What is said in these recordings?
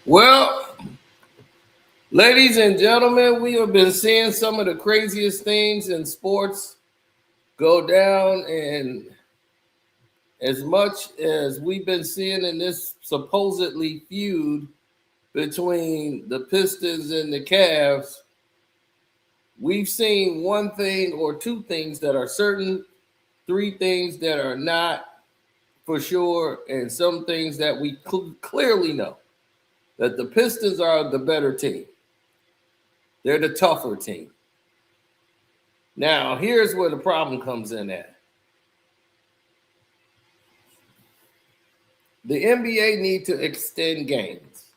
Well, ladies and gentlemen, we have been seeing some of the craziest things in sports go down. And as much as we've been seeing in this supposedly feud between the Pistons and the Cavs, we've seen one thing or two things that are certain, three things that are not for sure, and some things that we clearly know that the Pistons are the better team. They're the tougher team. Now, here's where the problem comes in at. The NBA need to extend games.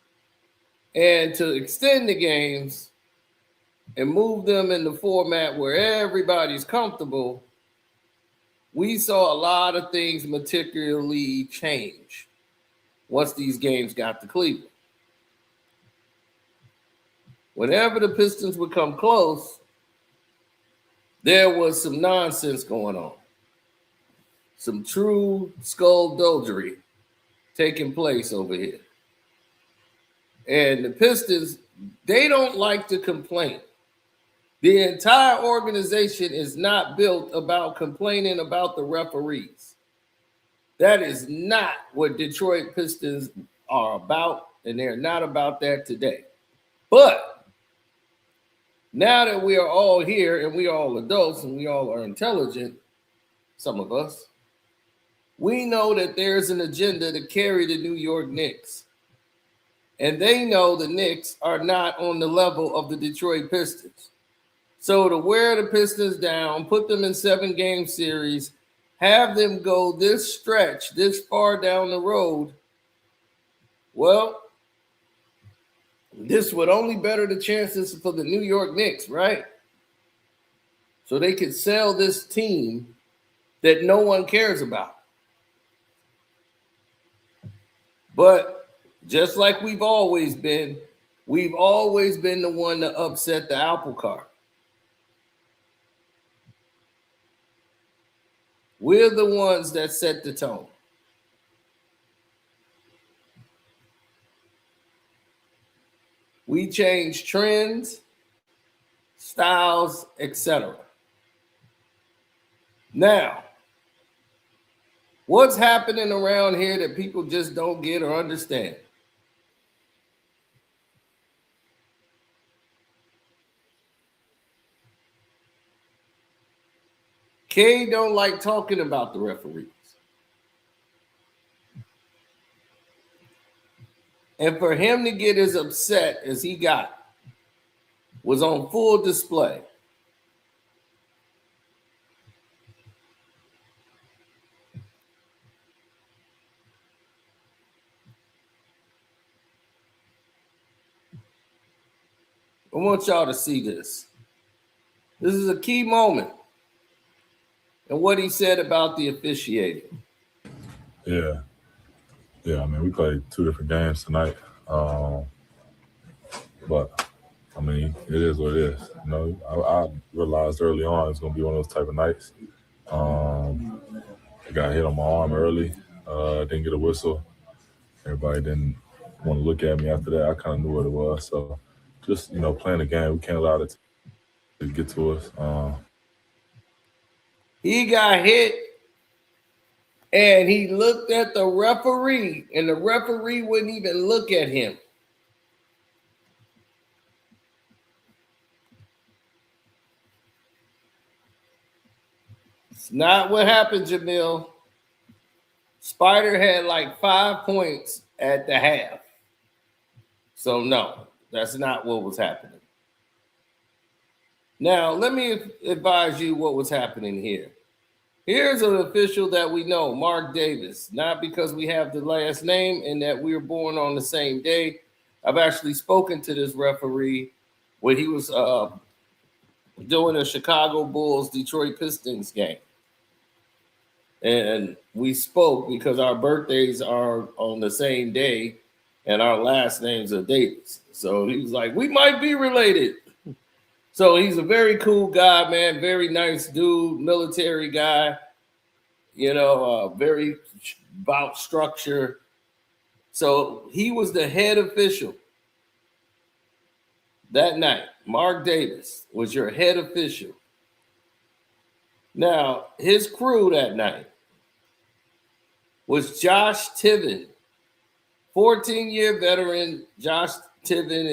And to extend the games and move them in the format where everybody's comfortable, we saw a lot of things materially change once these games got to Cleveland. Whenever the Pistons would come close, there was some nonsense going on. Some true skullduggery taking place over here. And the Pistons, they don't like to complain. The entire organization is not built about complaining about the referees. That is not what Detroit Pistons are about, and they're not about that today. But now that we are all here and we are all adults and we all are intelligent, some of us, we know that there's an agenda to carry the New York Knicks. And they know the Knicks are not on the level of the Detroit Pistons. So to wear the Pistons down, put them in 7-game series, have them go this stretch, this far down the road, well, this would only better the chances for the New York Knicks, right? So they could sell this team that no one cares about. But just like we've always been the one to upset the apple cart. We're the ones that set the tone. We change trends, styles, etc. Now, what's happening around here that people just don't get or understand? Kay don't like talking about the referees. And for him to get as upset as he got was on full display. I want y'all to see this. This is a key moment. And what he said about the officiating. Yeah. I mean, we played 2 different games tonight. But, I mean, it is what it is. You know, I realized early on it's going to be one of those type of nights. I got hit on my arm early. Didn't get a whistle. Everybody didn't want to look at me after that. I kind of knew what it was. So, just, you know, playing the game, we can't allow it to get to us. He got hit, and he looked at the referee, and the referee wouldn't even look at him. It's not what happened, Jamil. Spider had like 5 points at the half. So, no, that's not what was happening. Now, let me advise you what was happening here. Here's an official that we know, Mark Davis, not because we have the last name and that we were born on the same day. I've actually spoken to this referee when he was doing a Chicago Bulls Detroit Pistons game. And we spoke because our birthdays are on the same day and our last names are Davis. So he was like, we might be related. So he's a very cool guy, man. Very nice dude, military guy, you know, very about structure. So he was the head official that night. Mark Davis was your head official. Now, his crew that night was Josh Tiven, 14-year veteran. Josh Tiven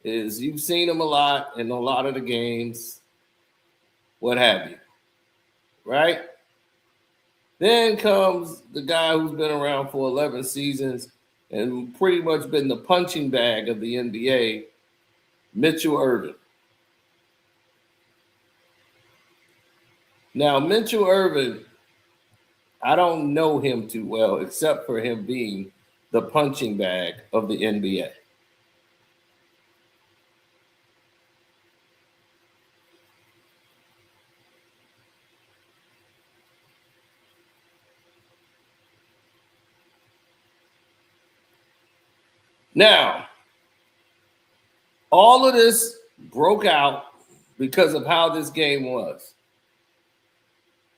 is you've seen him a lot in a lot of the games, what have you, right? Then comes the guy who's been around for 11 seasons and pretty much been the punching bag of the NBA, Mitchell Irvin. Now, Mitchell Irvin, I don't know him too well, except for him being the punching bag of the NBA. Now, all of this broke out because of how this game was.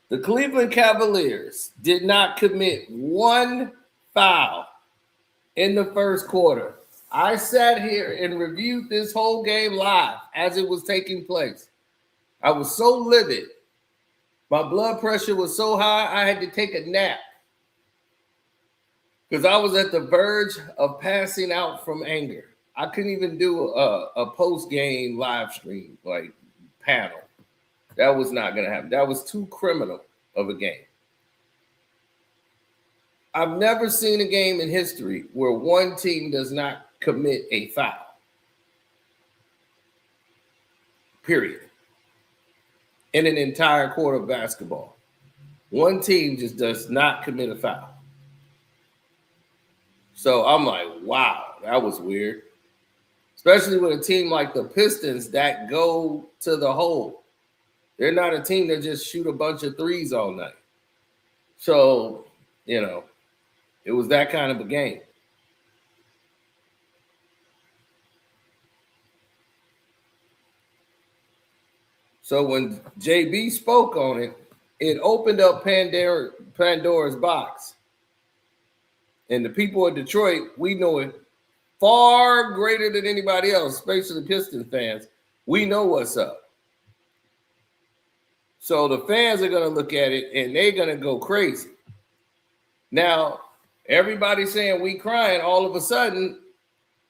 The Cleveland Cavaliers did not commit one foul in the first quarter. I sat here and reviewed this whole game live as it was taking place. I was so livid. My blood pressure was so high, I had to take a nap because I was at the verge of passing out from anger. I couldn't even do a post-game live stream, like panel. That was not going to happen. That was too criminal of a game. I've never seen a game in history where one team does not commit a foul. Period. In an entire quarter of basketball. One team just does not commit a foul. So I'm like, wow, that was weird. Especially with a team like the Pistons that go to the hole. They're not a team that just shoot a bunch of threes all night. So, you know, it was that kind of a game. So when JB spoke on it, it opened up Pandora's box. And the people of Detroit, we know it far greater than anybody else, especially Pistons fans. We know what's up. So the fans are going to look at it and they're going to go crazy. Now, everybody's saying we crying. All of a sudden,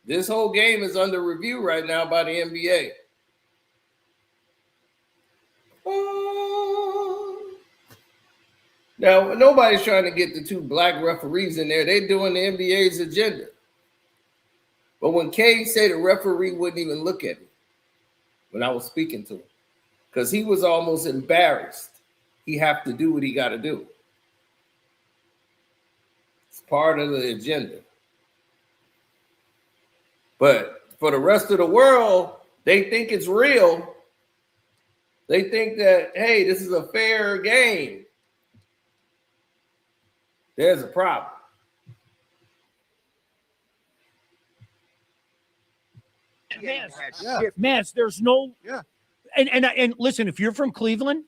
this whole game is under review right now by the NBA. Now, nobody's trying to get the two black referees in there. They're doing the NBA's agenda. But when Kay said the referee wouldn't even look at me when I was speaking to him, because he was almost embarrassed. He have to do what he got to do. It's part of the agenda. But for the rest of the world, they think it's real. They think that, hey, this is a fair game. There's a problem. Mans, there's no. Yeah. And listen, if you're from Cleveland,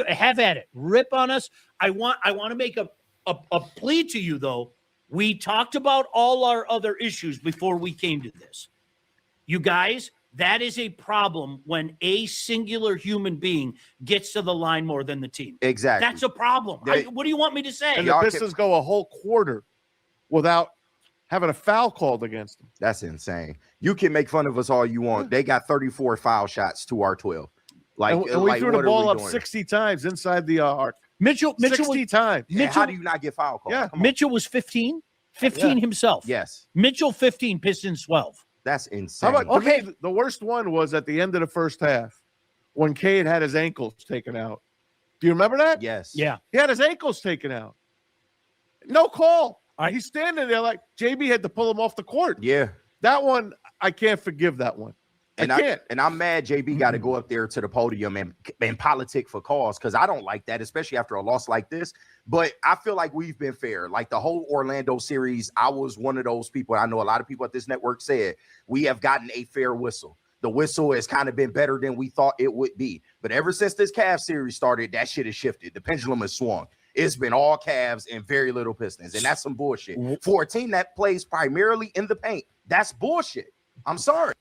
have at it. Rip on us. I want to make a plea to you, though. We talked about all our other issues before we came to this. You guys, that is a problem when a singular human being gets to the line more than the team. Exactly. That's a problem. What do you want me to say? And the Pistons go a whole quarter without having a foul called against them. That's insane. You can make fun of us all you want. They got 34 foul shots to our 12. And we threw the ball up 60 times inside the arc. Mitchell 60 times. How do you not get foul called? Yeah. Mitchell was 15 himself. Yes. Mitchell 15, Pistons 12. That's insane. How about the worst one was at the end of the first half when Cade had his ankles taken out. Do you remember that? Yes. Yeah. He had his ankles taken out. No call. He's standing there like JB had to pull him off the court. Yeah. That one, I can't forgive that one. I can't. And I'm mad JB got to go up there to the podium and politic for cause because I don't like that, especially after a loss like this. But I feel like we've been fair. Like the whole Orlando series, I was one of those people. I know a lot of people at this network said we have gotten a fair whistle. The whistle has kind of been better than we thought it would be. But ever since this Cavs series started, that shit has shifted. The pendulum has swung. it's been all Cavs and very little Pistons, and that's some bullshit. For a team that plays primarily in the paint, that's bullshit. I'm sorry.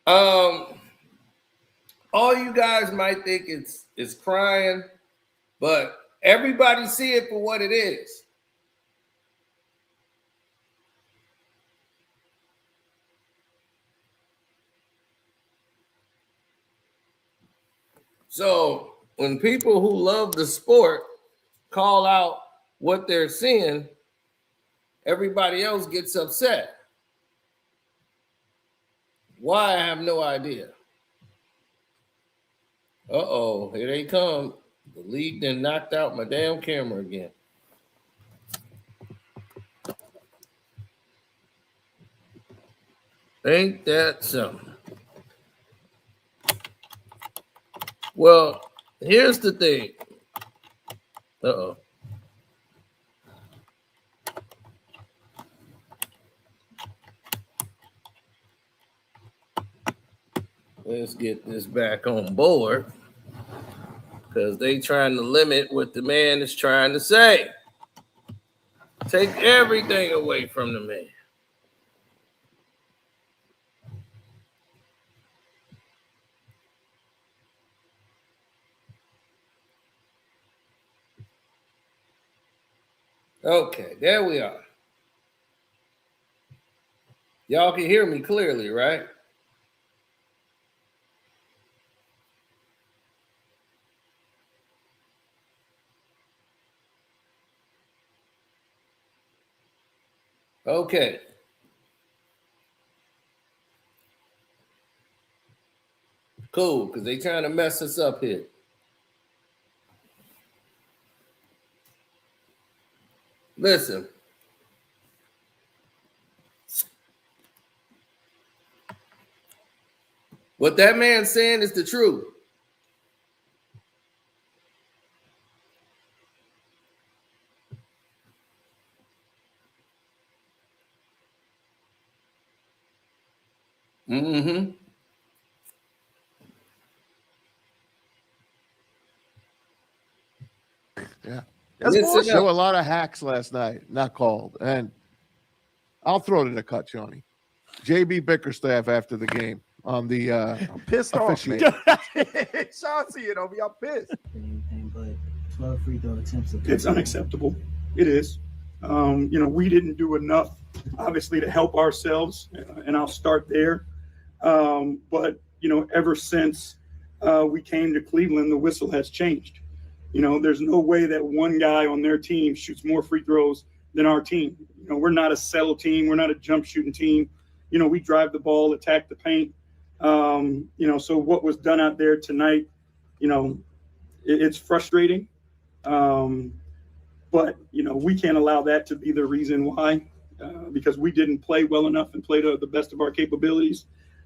All you guys might think it's crying, but everybody see it for what it is. So when people who love the sport call out what they're seeing, everybody else gets upset. Why? I have no idea. Uh-oh, here they come. The league then knocked out my damn camera again. Ain't that something? Well, here's the thing. Uh-oh. Let's get this back on board because they trying to limit what the man is trying to say. Take everything away from the man. Okay, there we are. Y'all can hear me clearly, right? Okay. Cool, because they trying to mess us up here. Listen. What that man's saying is the truth. Mm-hmm. Yeah. That's Listen bullshit. There were a lot of hacks last night, not called. And I'll throw it in a cut, Johnny. JB Bickerstaff after the game on the I'm pissed off, man. officiating. Sean see it on me. I'm pissed. Anything but 12 free throw attempts. It's unacceptable. It is. We didn't do enough, obviously, to help ourselves, and I'll start there. But ever since we came to Cleveland, the whistle has changed. There's no way that one guy on their team shoots more free throws than our team. We're not a settle team. We're not a jump shooting team. We drive the ball, attack the paint. So what was done out there tonight, it's frustrating. But we can't allow that to be the reason why, because we didn't play well enough and play to the best of our capabilities.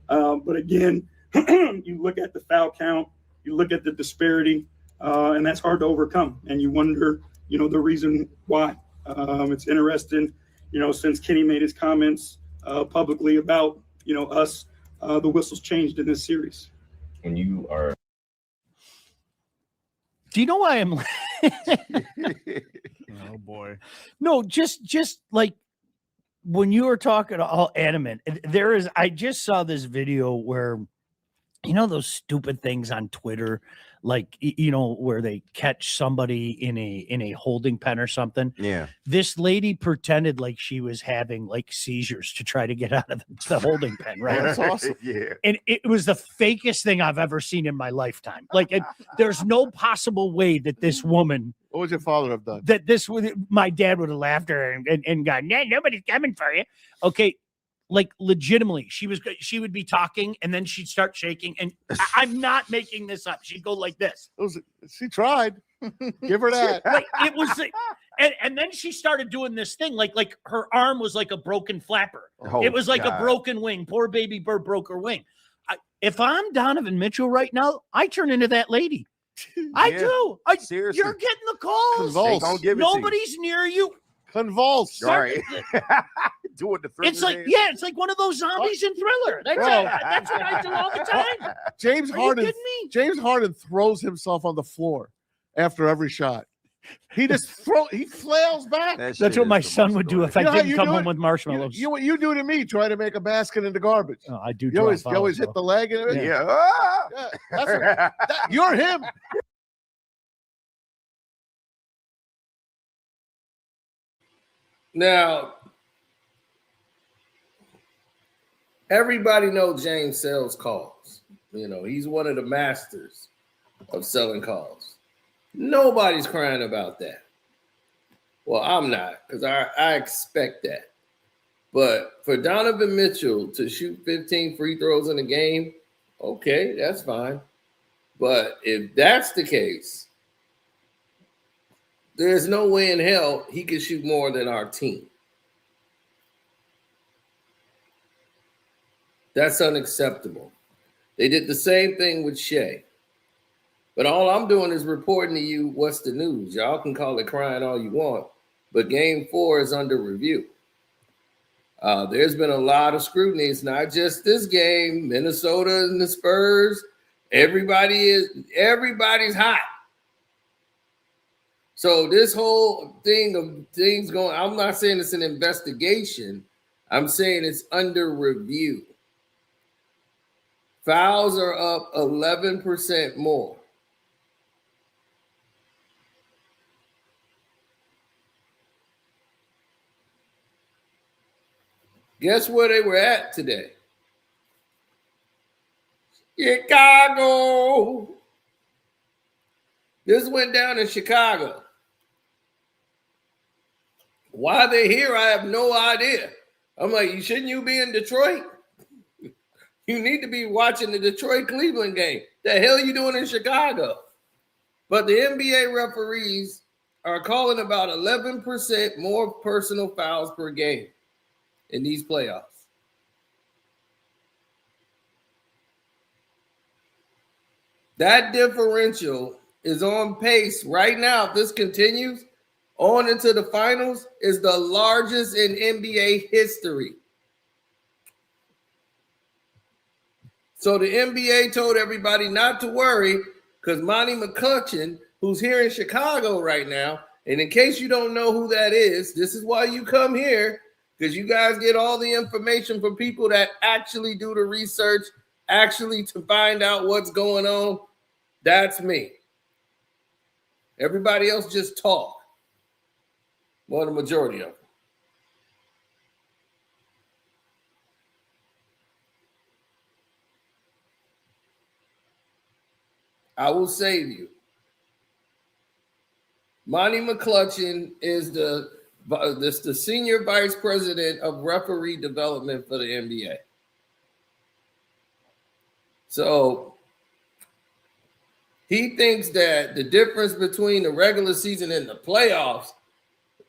But again, you look at the foul count, you look at the disparity, and that's hard to overcome. And you wonder, the reason why. It's interesting, since Kenny made his comments publicly about, us, the whistles changed in this series. When you are Do you know why I'm? Oh boy. No, just like when you were talking all adamant, I just saw this video where, those stupid things on Twitter, like, where they catch somebody in a holding pen or something. Yeah. This lady pretended like she was having like seizures to try to get out of the holding pen, right? That's awesome. Yeah. And it was the fakest thing I've ever seen in my lifetime. Like, there's no possible way that this woman, What would your father have done? my dad would have laughed her and gone, "Yeah, nobody's coming for you." Okay. Like, legitimately, she would be talking and then she'd start shaking. And I'm not making this up. She'd go like this. She tried. Give her that. Like, it was like, and then she started doing this thing. Like her arm was like a broken flapper. Oh, it was like God. a broken wing. Poor baby bird broke her wing. If I'm Donovan Mitchell right now, I turn into that lady. I Yeah. do. Seriously. You're getting the calls. Convulse. They gonna give it to you. Nobody's near you. Convulse. All right. Do it the Thriller. It's like, yeah, it's like one of those zombies in Thriller. That's what I do all the time. James Are you Harden. kidding me? James Harden throws himself on the floor after every shot. He flails back. That's what my son would do if I didn't come home with marshmallows. What you do to me, try to make a basket in the garbage. Oh, I do. You always hit the leg and everything. Yeah. You're him. Now, everybody knows James sells calls. You know, he's one of the masters of selling calls. Nobody's crying about that. Well, I'm not, because I expect that. But for Donovan Mitchell to shoot 15 free throws in a game, okay, that's fine. But if that's the case, there's no way in hell he could shoot more than our team. That's unacceptable. They did the same thing with Shea. But all I'm doing is reporting to you what's the news. Y'all can call it crying all you want, but Game 4 is under review. There's been a lot of scrutiny. It's not just this game. Minnesota and the Spurs. Everybody's hot. So this whole thing of things going, I'm not saying it's an investigation. I'm saying it's under review. Fouls are up 11% more. Guess where they were at today? Chicago. This went down in Chicago. Why they're here, I have no idea. I'm like, shouldn't you be in Detroit? You need to be watching the Detroit-Cleveland game. The hell are you doing in Chicago? But the NBA referees are calling about 11% more personal fouls per game in these playoffs. That differential is on pace right now. If this continues on into the finals, is the largest in NBA history. So the NBA told everybody not to worry because Monty McCutcheon, who's here in Chicago right now, and in case you don't know who that is, this is why you come here, because you guys get all the information from people that actually do the research, actually to find out what's going on. That's me. Everybody else just talk. Well, the majority of them. I will save you. Monty McCutcheon is the senior vice president of referee development for the NBA. So he thinks that the difference between the regular season and the playoffs,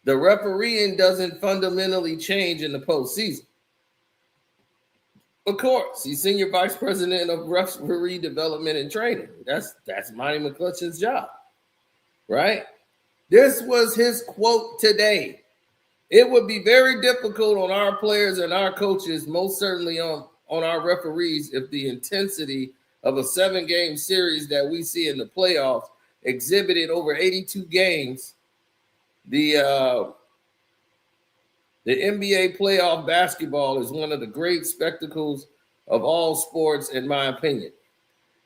the refereeing doesn't fundamentally change in the postseason. Of course, he's senior vice president of referee development and training. That's Monty McCutcheon's job, right? This was his quote today. It would be very difficult on our players and our coaches, most certainly on our referees, if the intensity of a 7-game series that we see in the playoffs exhibited over 82 games. The NBA playoff basketball is one of the great spectacles of all sports, in my opinion.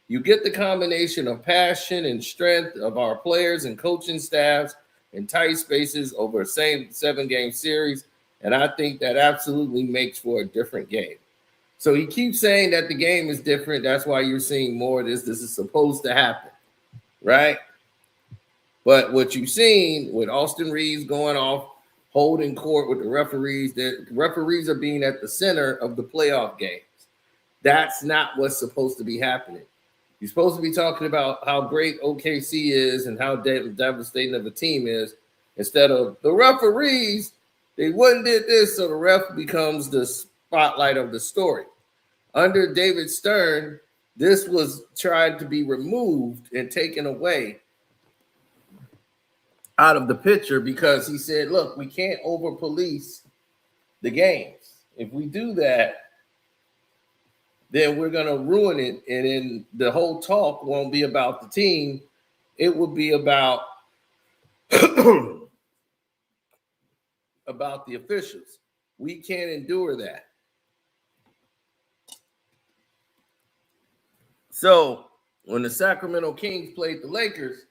You get the combination of passion and strength of our players and coaching staffs in tight spaces over a same 7-game series, and I think that absolutely makes for a different game. So he keeps saying that the game is different. That's why you're seeing more of this. This is supposed to happen, right? But what you've seen with Austin Reeves going off, holding court with the referees are being at the center of the playoff games. That's not what's supposed to be happening. You're supposed to be talking about how great OKC is and how devastating of a team is, instead of the referees. They wouldn't did this, so the ref becomes the spotlight of the story. Under David Stern, this was tried to be removed and taken away out of the picture because he said, look, we can't over police the games. If we do that, then we're going to ruin it. And then the whole talk won't be about the team. it would be about about the officials. We can't endure that. So when the Sacramento Kings played the Lakers,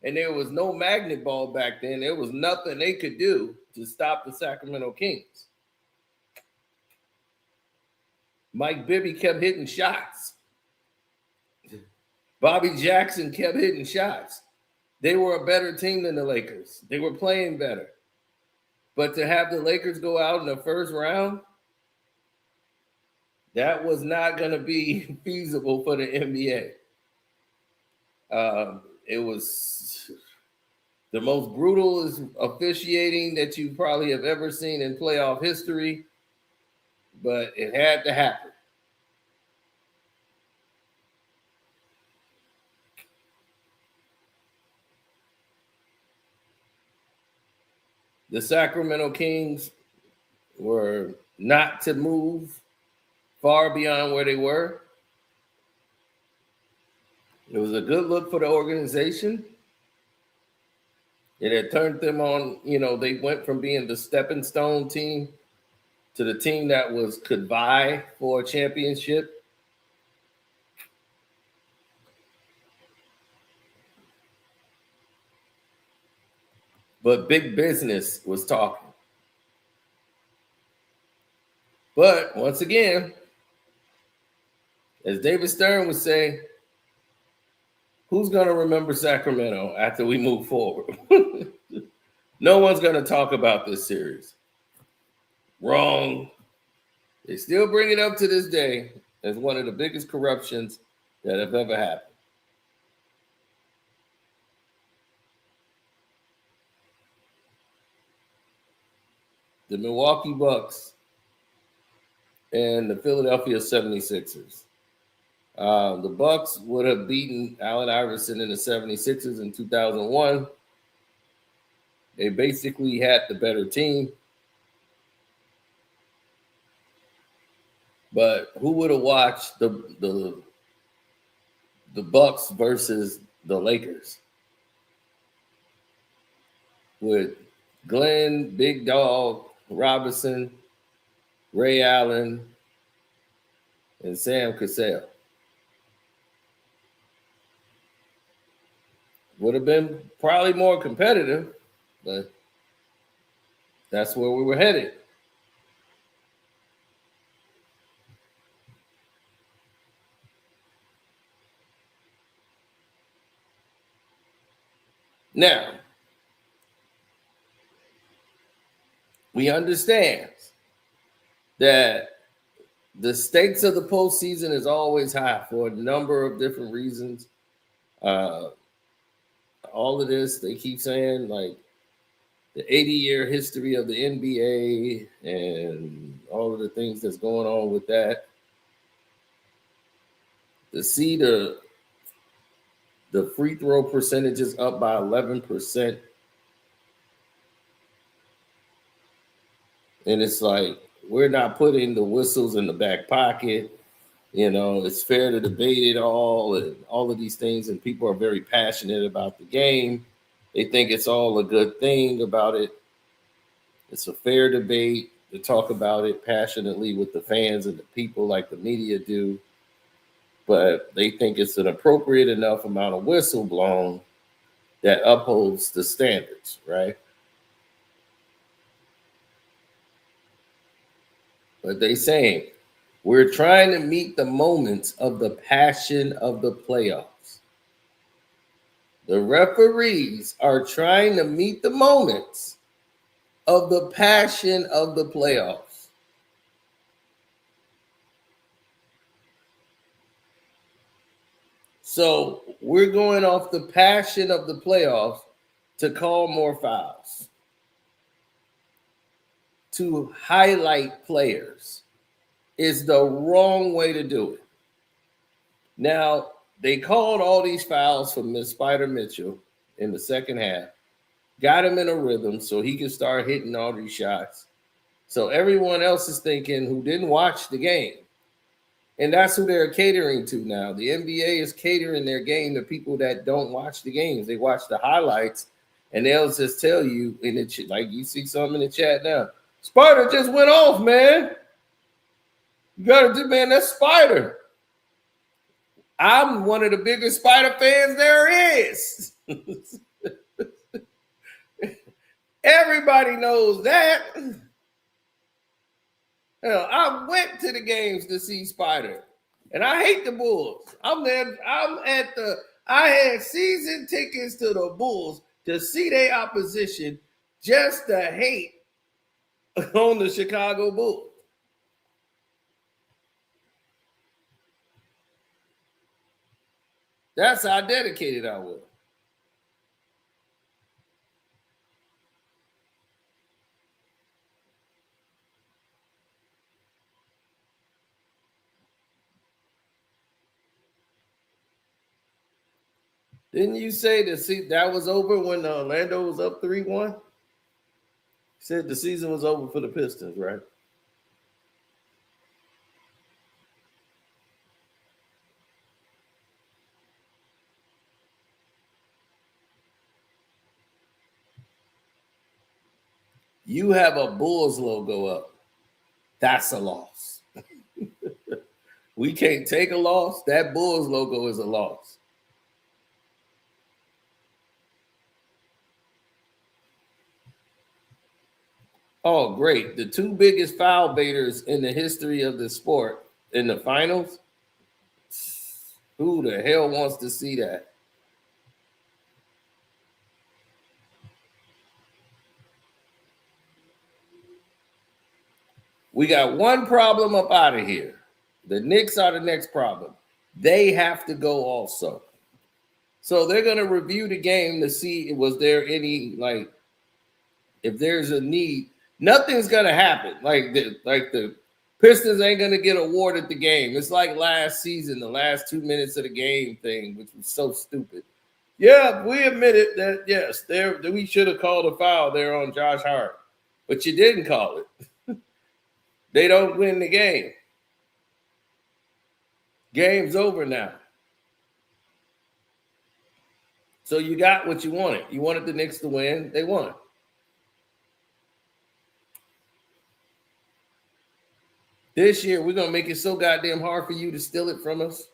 and there was no magnet ball back then, there was nothing they could do to stop the Sacramento Kings. Mike Bibby kept hitting shots. Bobby Jackson kept hitting shots. They were a better team than the Lakers. They were playing better. But to have the Lakers go out in the first round, that was not going to be feasible for the NBA. It was the most brutal officiating that you probably have ever seen in playoff history, but it had to happen. The Sacramento Kings were not to move far beyond where they were. It was a good look for the organization. It had turned them on, they went from being the stepping stone team to the team that could vie for a championship. But big business was talking. But once again, as David Stern would say, who's going to remember Sacramento after we move forward? No one's going to talk about this series. Wrong. They still bring it up to this day as one of the biggest corruptions that have ever happened. The Milwaukee Bucks and the Philadelphia 76ers. The Bucks would have beaten Allen Iverson in the 76ers in 2001. They basically had the better team. But who would have watched the Bucks versus the Lakers with Glenn, Big Dog, Robinson, Ray Allen, and Sam Cassell? Would have been probably more competitive, but that's where we were headed. Now, we understand that the stakes of the postseason is always high for a number of different reasons. All of this, they keep saying, like, the 80-year history of the NBA and all of the things that's going on with that. To see the free throw percentages up by 11%. And it's like, we're not putting the whistles in the back pocket. It's fair to debate it all and all of these things. And people are very passionate about the game. They think it's all a good thing about it. It's a fair debate to talk about it passionately with the fans and the people like the media do. But they think it's an appropriate enough amount of whistle blown that upholds the standards, right? But they saying, we're trying to meet the moments of the passion of the playoffs. The referees are trying to meet the moments of the passion of the playoffs. So we're going off the passion of the playoffs to call more fouls, to highlight players is the wrong way to do it. Now, they called all these fouls for Miss Spider Mitchell in the second half, got him in a rhythm so he could start hitting all these shots. So everyone else is thinking, who didn't watch the game, And that's who they're catering to now. The NBA is catering their game to people that don't watch the games. They watch the highlights, and they'll just tell you in the chat, like you see something in the chat now. Spider just went off, man. You gotta do, man. That's Spider. I'm one of the biggest Spider fans there is. Everybody knows that. Hell, I went to the games to see Spider, and I hate the Bulls. I had season tickets to the Bulls to see their opposition just to hate on the Chicago Bulls. That's how dedicated I was. Didn't you say that was over when Orlando was up 3-1? You said the season was over for the Pistons, right? You have a Bulls logo up. That's a loss. We can't take a loss. That Bulls logo is a loss. Oh, great. The two biggest foul baiters in the history of the sport in the finals. Who the hell wants to see that? We got one problem up out of here. The Knicks are the next problem. They have to go also. So they're going to review the game to see was there any, like, if there's a need. Nothing's going to happen. Like the Pistons ain't going to get awarded the game. It's like last season, the last 2 minutes of the game thing, which was so stupid. Yeah, we admitted that, yes, we should have called a foul there on Josh Hart, but you didn't call it. They don't win the game. Game's over now. So you got what you wanted. You wanted the Knicks to win. They won. This year, we're going to make it so goddamn hard for you to steal it from us.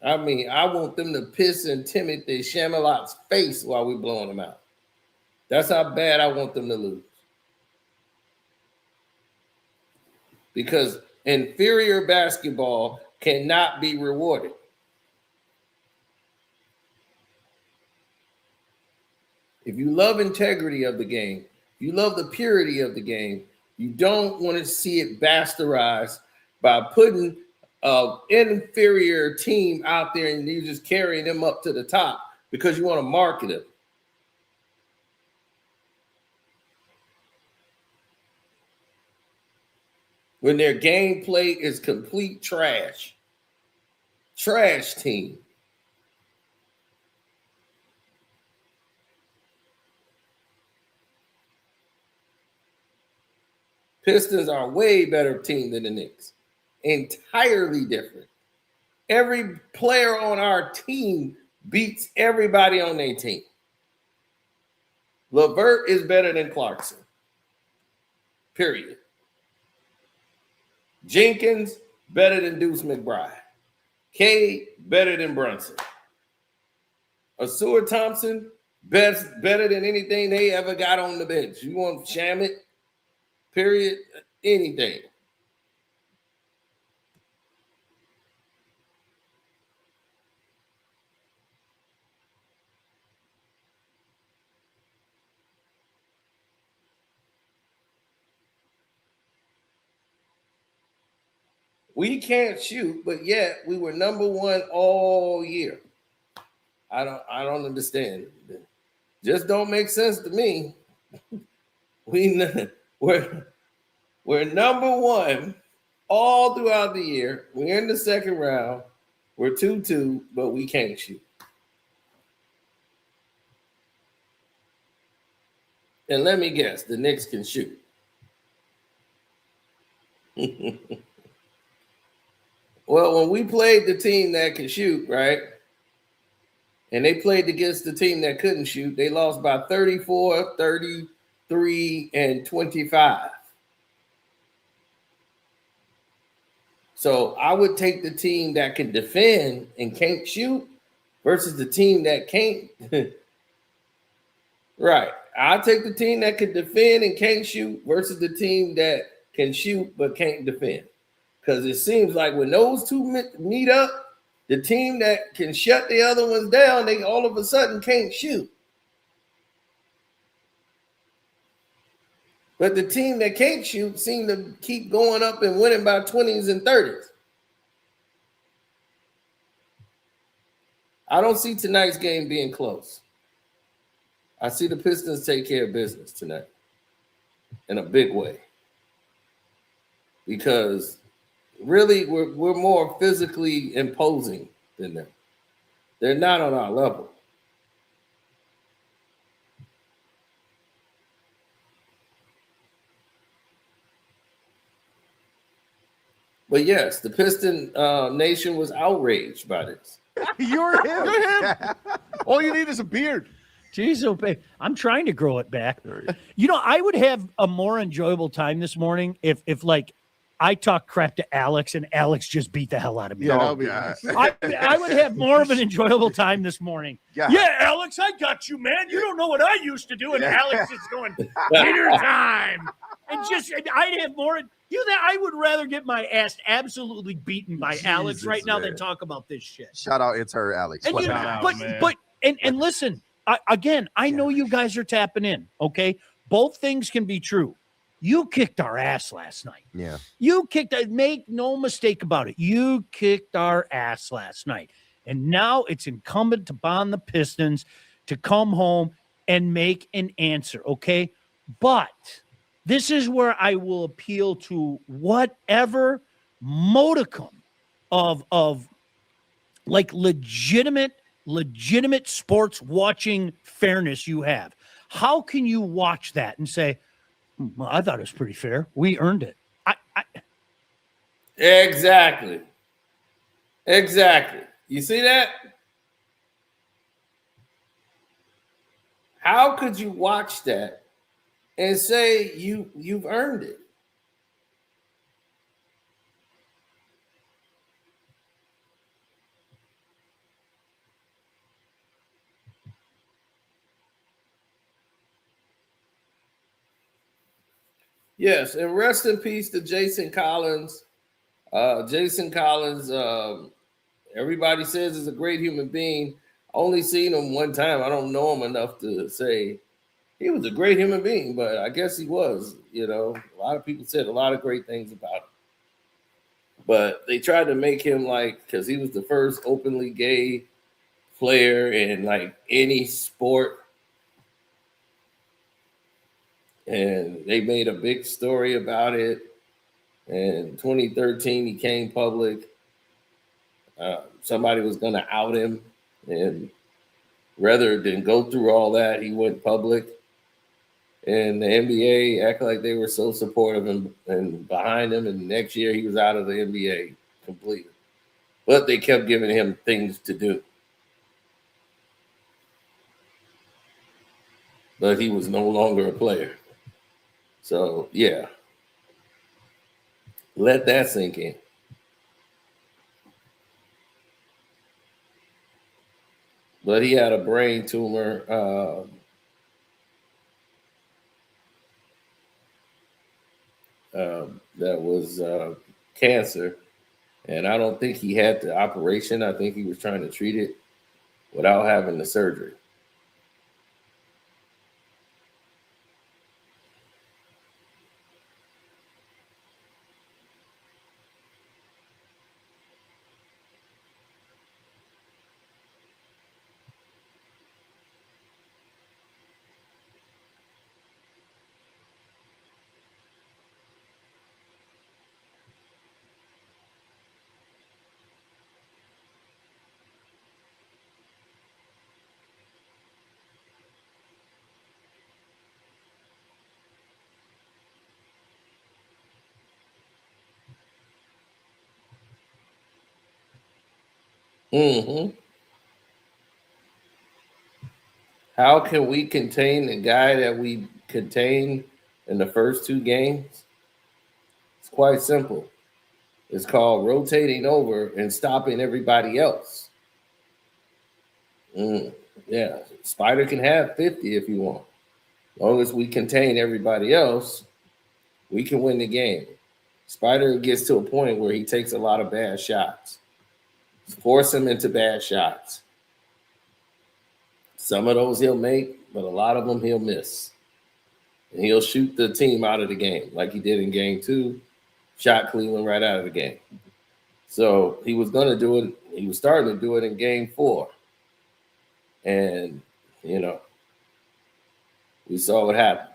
I mean, I want them to piss and Timothy Shamalot's face while we're blowing them out. That's how bad I want them to lose. Because inferior basketball cannot be rewarded. If you love integrity of the game, you love the purity of the game, you don't want to see it bastardized by putting an inferior team out there and you just carrying them up to the top because you want to market them. When their gameplay is complete trash. Trash team. Pistons are a way better team than the Knicks. Entirely different. Every player on our team beats everybody on their team. LeVert is better than Clarkson. Period. Jenkins better than Deuce McBride. Cade better than Brunson. Asur Thompson better than anything they ever got on the bench. You want Shamet? Period. Anything. We can't shoot, but yet we were number one all year. I don't understand. Just don't make sense to me. We're number one all throughout the year. We're in the second round. We're 2-2, but we can't shoot. And let me guess, the Knicks can shoot. Well, when we played the team that can shoot, right? And they played against the team that couldn't shoot, they lost by 34, 33, and 25. So I would take the team that can defend and can't shoot versus the team that can't. Right. I'll take the team that can defend and can't shoot versus the team that can shoot but can't defend. Because it seems like when those two meet up, the team that can shut the other ones down, they all of a sudden can't shoot. But the team that can't shoot seem to keep going up and winning by 20s and 30s. I don't see tonight's game being close. I see the Pistons take care of business tonight in a big way. Because really, we're more physically imposing than them. They're not on our level. But yes, the Piston Nation was outraged by this. You're him. You're him. All you need is a beard. Jeez, oh, babe. I'm trying to grow it back. You know, I would have a more enjoyable time this morning if like I talked crap to Alex and Alex just beat the hell out of me. Yeah, that Oh, would be God. nice. I would have more of an enjoyable time this morning. Yeah. Yeah, Alex, I got you, man. You don't know what I used to do. And Alex is going, dinner time. And just, I'd have more. I would rather get my ass absolutely beaten by Alex Jesus, right now than man. talk about this shit. Shout out intern Alex. And What you, up? but listen, I know you guys are tapping in. Okay, both things can be true. You kicked our ass last night. Yeah. You kicked. Make no mistake about it. You kicked our ass last night, and now it's incumbent upon the Pistons to come home and make an answer. Okay, but this is where I will appeal to whatever modicum of like legitimate sports watching fairness you have. How can you watch that and say, well, I thought it was pretty fair. We earned it. Exactly. You see that? How could you watch that and say you've earned it? Yes, and rest in peace to Jason Collins. Jason Collins, everybody says is a great human being. Only seen him one time. I don't know him enough to say he was a great human being, but I guess he was. You know, a lot of people said a lot of great things about him. But they tried to make him like, because he was the first openly gay player in like any sport. And they made a big story about it. In 2013, he came public. Somebody was going to out him. And rather than go through all that, he went public. And the NBA acted like they were so supportive and behind him. And next year, he was out of the NBA completely. But they kept giving him things to do. But he was no longer a player. So, yeah. Let that sink in. But he had a brain tumor. That was cancer. And I don't think he had the operation. I think he was trying to treat it without having the surgery. Mm-hmm. How can we contain the guy that we contained in the first two games? It's quite simple. It's called rotating over and stopping everybody else. Yeah, Spider can have 50 if you want. As long as we contain everybody else, we can win the game. Spider gets to a point where he takes a lot of bad shots. Force him into bad shots. Some of those he'll make, but a lot of them he'll miss. And he'll shoot the team out of the game like he did in game 2, shot Cleveland right out of the game. So he was going to do it. He was starting to do it in game 4. And, you know, we saw what happened.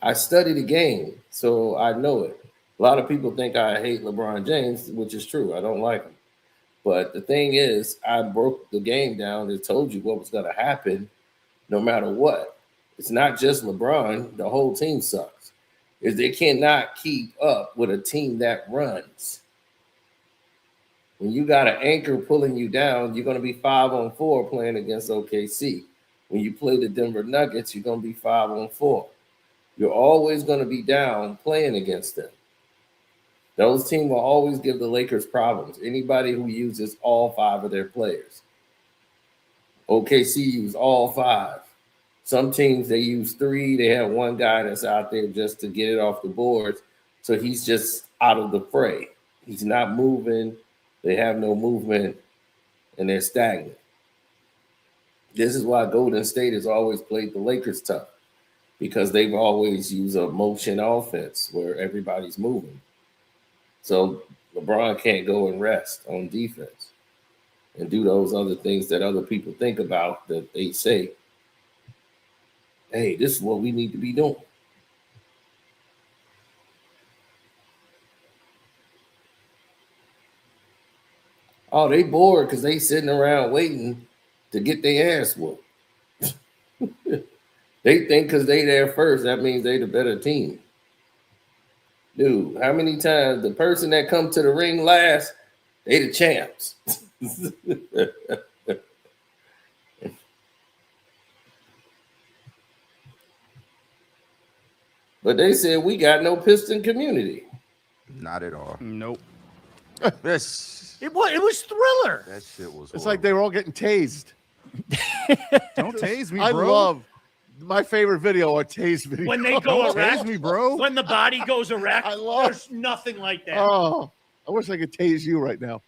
I study the game, so I know it. A lot of people think I hate LeBron James, which is true. I don't like him. But the thing is, I broke the game down and told you what was going to happen no matter what. It's not just LeBron. The whole team sucks. They cannot keep up with a team that runs. When you got an anchor pulling you down, you're going to be 5-on-4 playing against OKC. When you play the Denver Nuggets, you're going to be 5-on-4. You're always going to be down playing against them. Those teams will always give the Lakers problems. Anybody who uses all 5 of their players. OKC use all 5. Some teams, they use 3. They have one guy that's out there just to get it off the boards. So he's just out of the fray. He's not moving. They have no movement, and they're stagnant. This is why Golden State has always played the Lakers tough, because they've always used a motion offense where everybody's moving. So LeBron can't go and rest on defense and do those other things that other people think about, that they say, hey, this is what we need to be doing. Oh, they bored because they sitting around waiting to get their ass whooped. They think because they there first, that means they the better team. Dude, how many times the person that come to the ring last, they the champs. But they said we got no Piston community. Not at all. Nope. It was Thriller. That shit was. It's like they were all getting tased. Don't tase me, I bro. love my favorite video or tase video. When they go Don't erect, tase me, bro. when the body goes erect, I love- there's nothing like that. Oh, I wish I could tase you right now.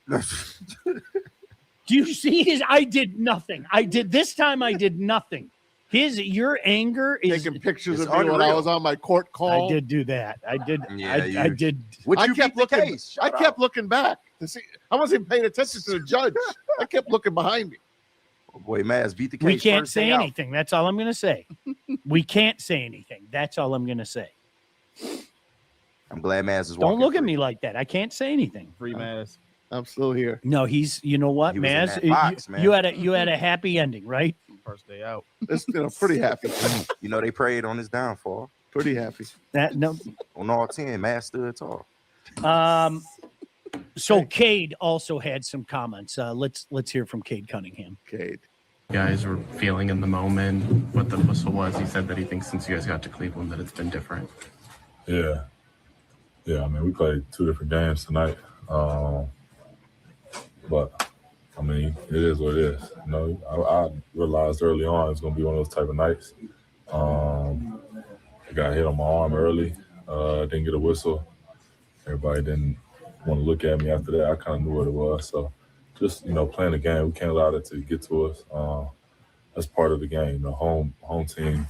Do you see his? I did nothing. This time I did nothing. Your anger is. Taking pictures it's of me when I unreal. was on my court call. I did do that. I did. Yeah, I did. Which I you kept kept the looking. case. I Shut kept up. looking back to see. I wasn't even paying attention to the judge. I kept looking behind me. Oh, boy, Maz beat the case. We can't first say day out. anything. That's all I'm going to say. We can't say anything. That's all I'm going to say. I'm glad Maz is Don't walking look at free. me like that. I can't say anything. Free Maz. I'm still here. No, he's. You know what, He was in Maz? that box, man. You had a happy ending, right? First day out. It's, pretty happy. You know, they prayed on his downfall. Pretty happy. That no. On all 10, Maz stood tall. So Cade also had some comments. Let's hear from Cade Cunningham. Cade. Guys were feeling in the moment what the whistle was. He said that he thinks since you guys got to Cleveland that it's been different. Yeah. I mean, we played 2 different games tonight. But I mean, it is what it is. You know, I realized early on it's gonna be one of those type of nights. I got hit on my arm early. Didn't get a whistle. Everybody didn't want to look at me after that. I kind of knew what it was. So just, playing the game, we can't allow that to get to us. That's part of the game. The home team,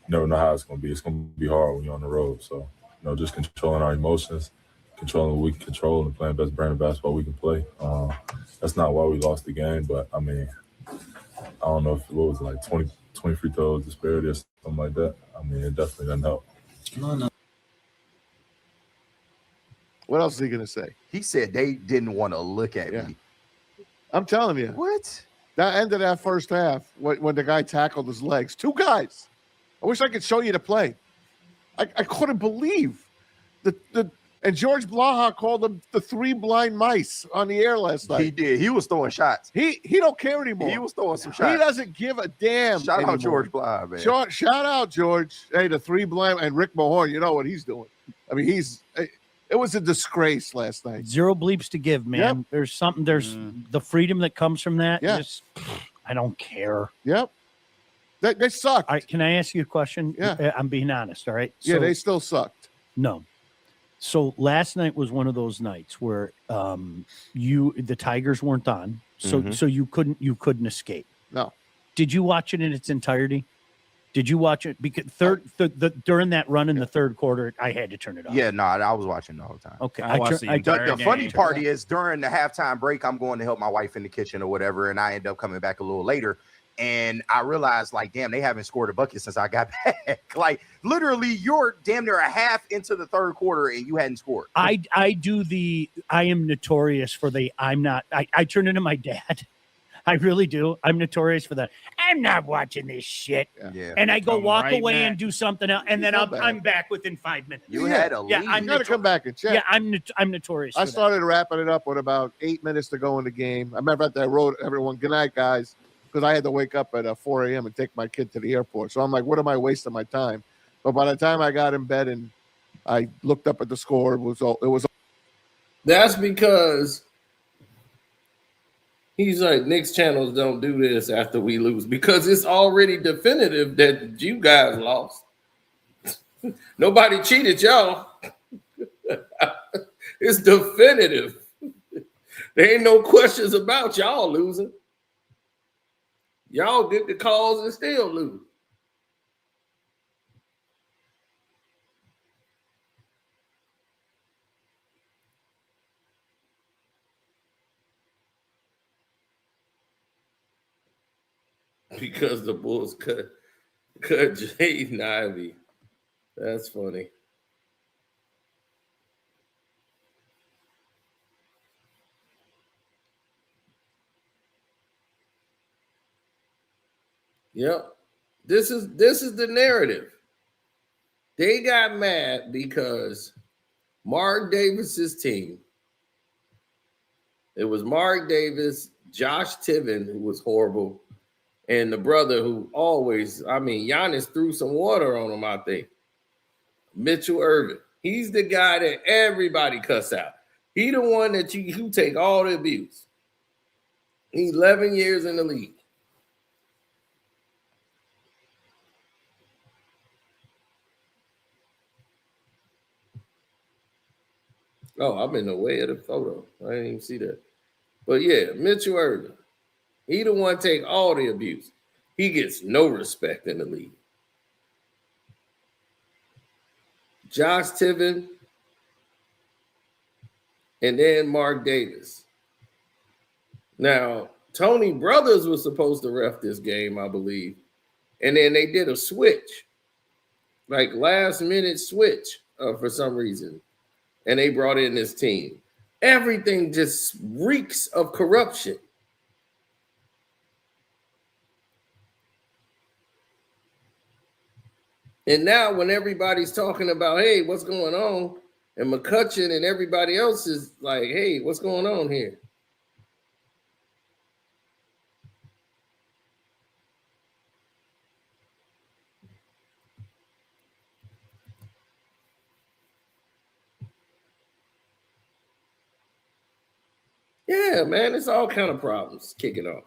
you never know how it's gonna be. It's gonna be hard when you're on the road. So, just controlling our emotions, controlling what we can control, and playing best brand of basketball we can play. That's not why we lost the game, but I mean, I don't know if what was it, like 20 free throws disparity or something like that. I mean, it definitely doesn't help. No. What else is he gonna say? He said they didn't want to look at Yeah. me. I'm telling you, What? that end of that first half, when the guy tackled his legs, 2 guys. I wish I could show you the play. I couldn't believe the And George Blaha called them the 3 blind mice on the air last night. He did. He was throwing shots. He don't care anymore. He was throwing some shots. He doesn't give a damn. Shout anymore. out George Bly, man. Shout out George. Hey, the 3 blind and Rick Mahorn. You know what he's doing. I mean, it was a disgrace last night. 0 bleeps to give, man. Yep. There's something. There's the freedom that comes from that. Yeah. Just, I don't care. Yep. They sucked. Can I ask you a question? Yeah. I'm being honest. All right. Yeah, they still sucked. No. So last night was one of those nights where the Tigers weren't on, so you couldn't escape. No. Did you watch it in its entirety? Did you watch it? Because during that run in the third quarter, I had to turn it off. Yeah, no, I was watching the whole time. Okay. The funny part is during the halftime break, I'm going to help my wife in the kitchen or whatever, and I end up coming back a little later. And I realized, like, damn, they haven't scored a bucket since I got back. Like, literally, you're damn near a half into the third quarter and you hadn't scored. I am notorious for I turn into my dad. I really do. I'm notorious for that. I'm not watching this shit. Yeah. And I go walk right away back. and do something else, and then I'm back within 5 minutes. You had a lead. You got to come back and check. Yeah, I'm notorious. I for started wrapping it up with about 8 minutes to go in the game. I remember I wrote everyone, good night, guys, because I had to wake up at 4 a.m. and take my kid to the airport. So I'm like, what am I wasting my time? But by the time I got in bed and I looked up at the score, it was. That's because he's like, Knicks channels don't do this after we lose because it's already definitive that you guys lost. Nobody cheated y'all. It's definitive. There ain't no questions about y'all losing. Y'all get the calls and still lose. Because the Bulls cut Jaden Ivey. That's funny. Yep. This is the narrative. They got mad because Mark Davis's team. It was Mark Davis, Josh Tiven, who was horrible, and the brother who always, Giannis threw some water on him, I think. Mitchell Irvin. He's the guy that everybody cuss out. He the one that you take all the abuse. He's 11 years in the league. Oh, I'm in the way of the photo. I didn't even see that. But yeah, Mitchell Irvin. He the one take all the abuse. He gets no respect in the league. Josh Tiven, and then Mark Davis. Now, Tony Brothers was supposed to ref this game, I believe. And then they did a switch, like last minute switch for some reason. And they brought in this team. Everything just reeks of corruption. And now when everybody's talking about, hey, what's going on? And McCutcheon and everybody else is like, hey, what's going on here? Yeah, man, it's all kind of problems kicking off.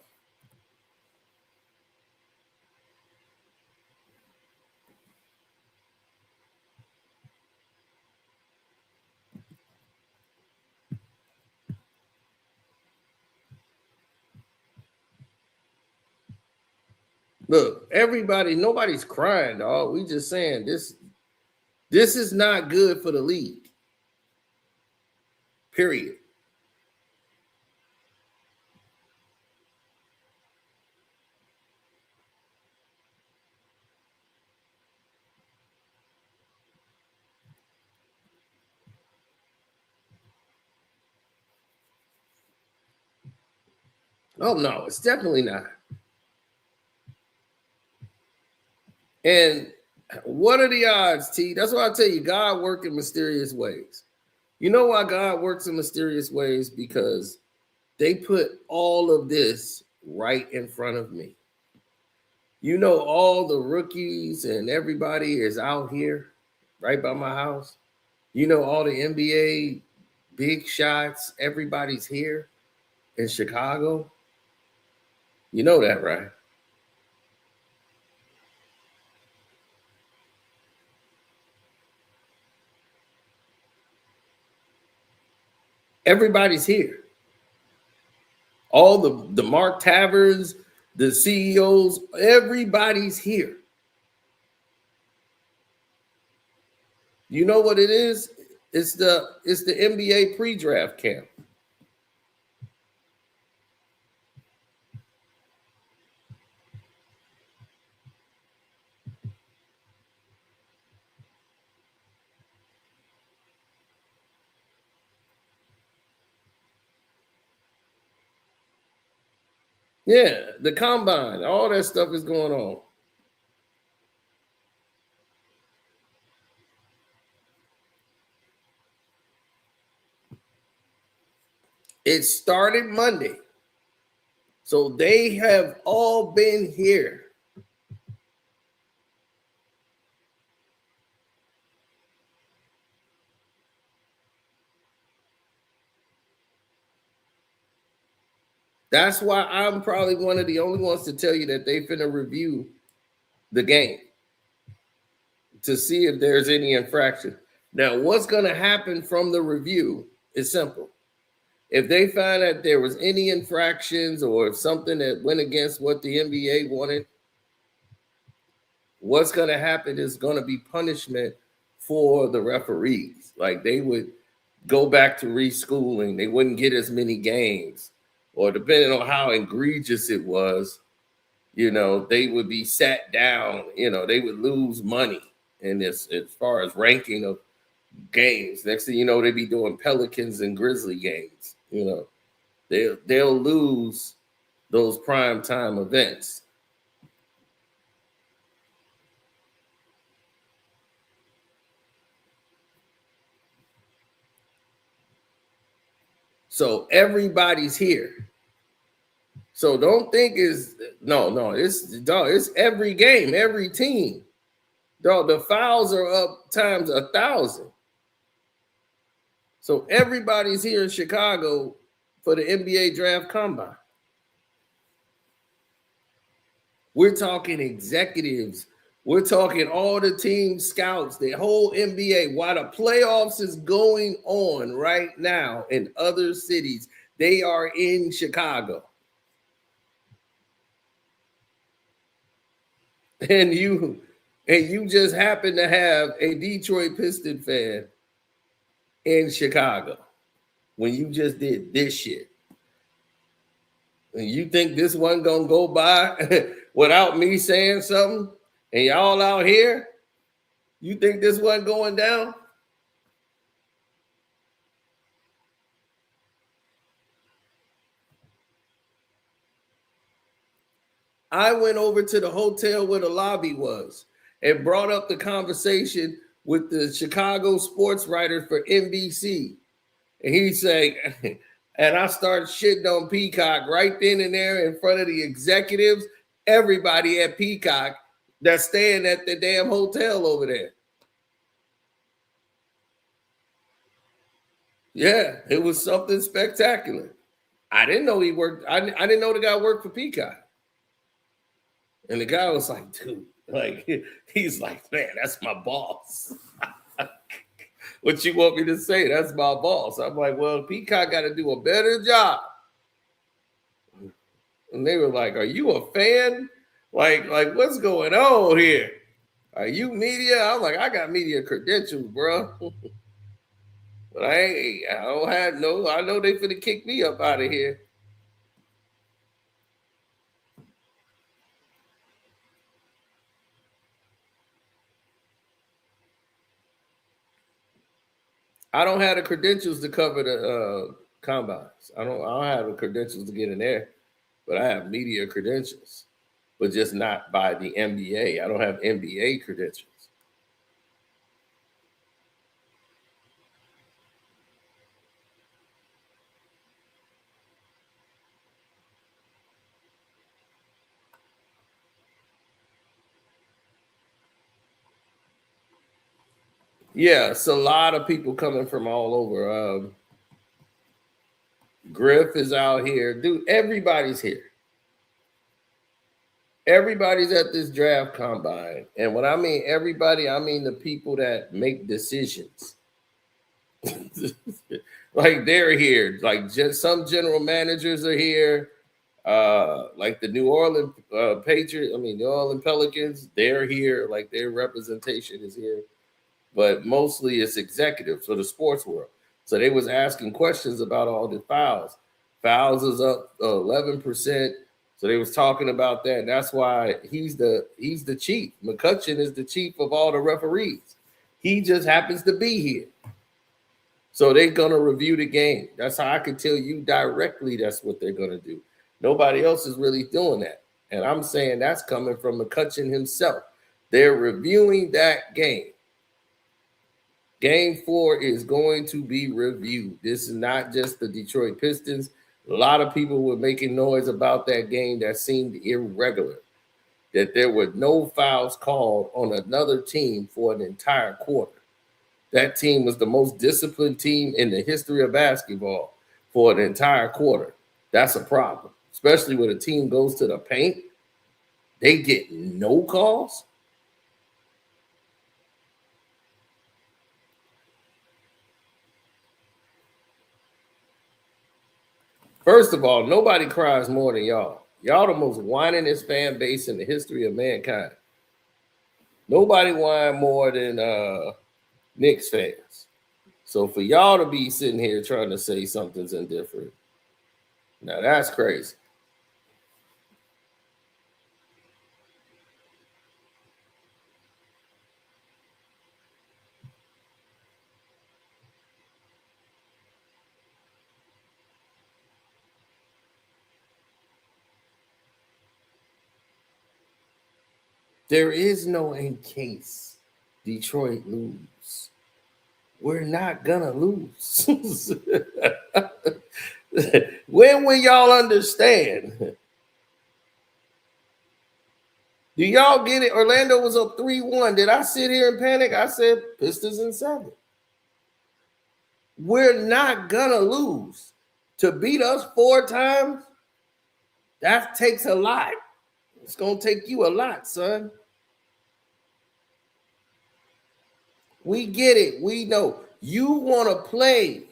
Look, nobody's crying, dog. We just saying this is not good for the league. Period. Oh, no, it's definitely not. And what are the odds, T? That's why I tell you, God worked in mysterious ways. You know why God works in mysterious ways? Because they put all of this right in front of me. You know, all the rookies and everybody is out here right by my house. You know, all the NBA big shots, everybody's here in Chicago. You know that, right? Everybody's here. All the Mark Taverns, the CEOs, everybody's here. You know what it is? It's the NBA pre-draft camp. Yeah, the combine, all that stuff is going on. It started Monday. So they have all been here. That's why I'm probably one of the only ones to tell you that they finna review the game to see if there's any infraction. Now, what's going to happen from the review is simple. If they find that there was any infractions or if something that went against what the NBA wanted, what's going to happen is going to be punishment for the referees. Like they would go back to reschooling. They wouldn't get as many games. Or depending on how egregious it was, you know, they would be sat down, you know, they would lose money in this as far as ranking of games. Next thing you know, they'd be doing Pelicans and Grizzly games. You know, they'll lose those prime time events. So everybody's here. So don't think it's it's every game, every team. Dog, the fouls are up times 1,000. So everybody's here in Chicago for the NBA draft combine. We're talking executives. We're talking all the team scouts, the whole NBA. While the playoffs is going on right now in other cities, they are in Chicago. And you just happen to have a Detroit Pistons fan in Chicago when you just did this shit. And you think this one gonna go by without me saying something? And y'all out here, you think this wasn't going down? I went over to the hotel where the lobby was and brought up the conversation with the Chicago sports writer for NBC. And he said, and I started shitting on Peacock right then and there in front of the executives, everybody at Peacock that's staying at the damn hotel over there. Yeah, it was something spectacular. I didn't know he worked. I didn't know the guy worked for Peacock. And the guy was like, dude, like, he's like, man, that's my boss. What you want me to say? That's my boss. I'm like, well, Peacock got to do a better job. And they were like, are you a fan? Like what's going on here? Are you media? I'm like, I got media credentials, bro. But I don't have no, I know they finna kick me up out of here. I don't have the credentials to cover the combines. I don't have the credentials to get in there, but I have media credentials, but just not by the NBA. I don't have NBA credentials. Yeah, it's a lot of people coming from all over. Griff is out here. Dude, everybody's here. Everybody's at this draft combine. And when I mean everybody, I mean the people that make decisions. Like they're here. Like just some general managers are here. Like the New Orleans New Orleans Pelicans, they're here. Like their representation is here. But mostly it's executives for the sports world. So they was asking questions about all the fouls. Fouls is up 11%. So they was talking about that. That's why he's the chief. McCutcheon is the chief of all the referees. He just happens to be here. So they're gonna review the game. That's how I can tell you directly that's what they're gonna do. Nobody else is really doing that. And I'm saying that's coming from McCutcheon himself. They're reviewing that game. Game 4 is going to be reviewed. This is not just the Detroit Pistons. A lot of people were making noise about that game that seemed irregular, that there were no fouls called on another team for an entire quarter. That team was the most disciplined team in the history of basketball for an entire quarter. That's a problem, especially when a team goes to the paint. They get no calls. First of all, nobody cries more than y'all. Y'all the most whiningest fan base in the history of mankind. Nobody whine more than Knicks fans. So for y'all to be sitting here trying to say something's indifferent, now that's crazy. There is no in case Detroit lose. We're not gonna lose. When will y'all understand? Do y'all get it? Orlando was up 3-1. Did I sit here and panic? I said Pistons in 7. We're not gonna lose. To beat us 4 times, that takes a lot. It's gonna take you a lot, son. We get it. We know you want to play.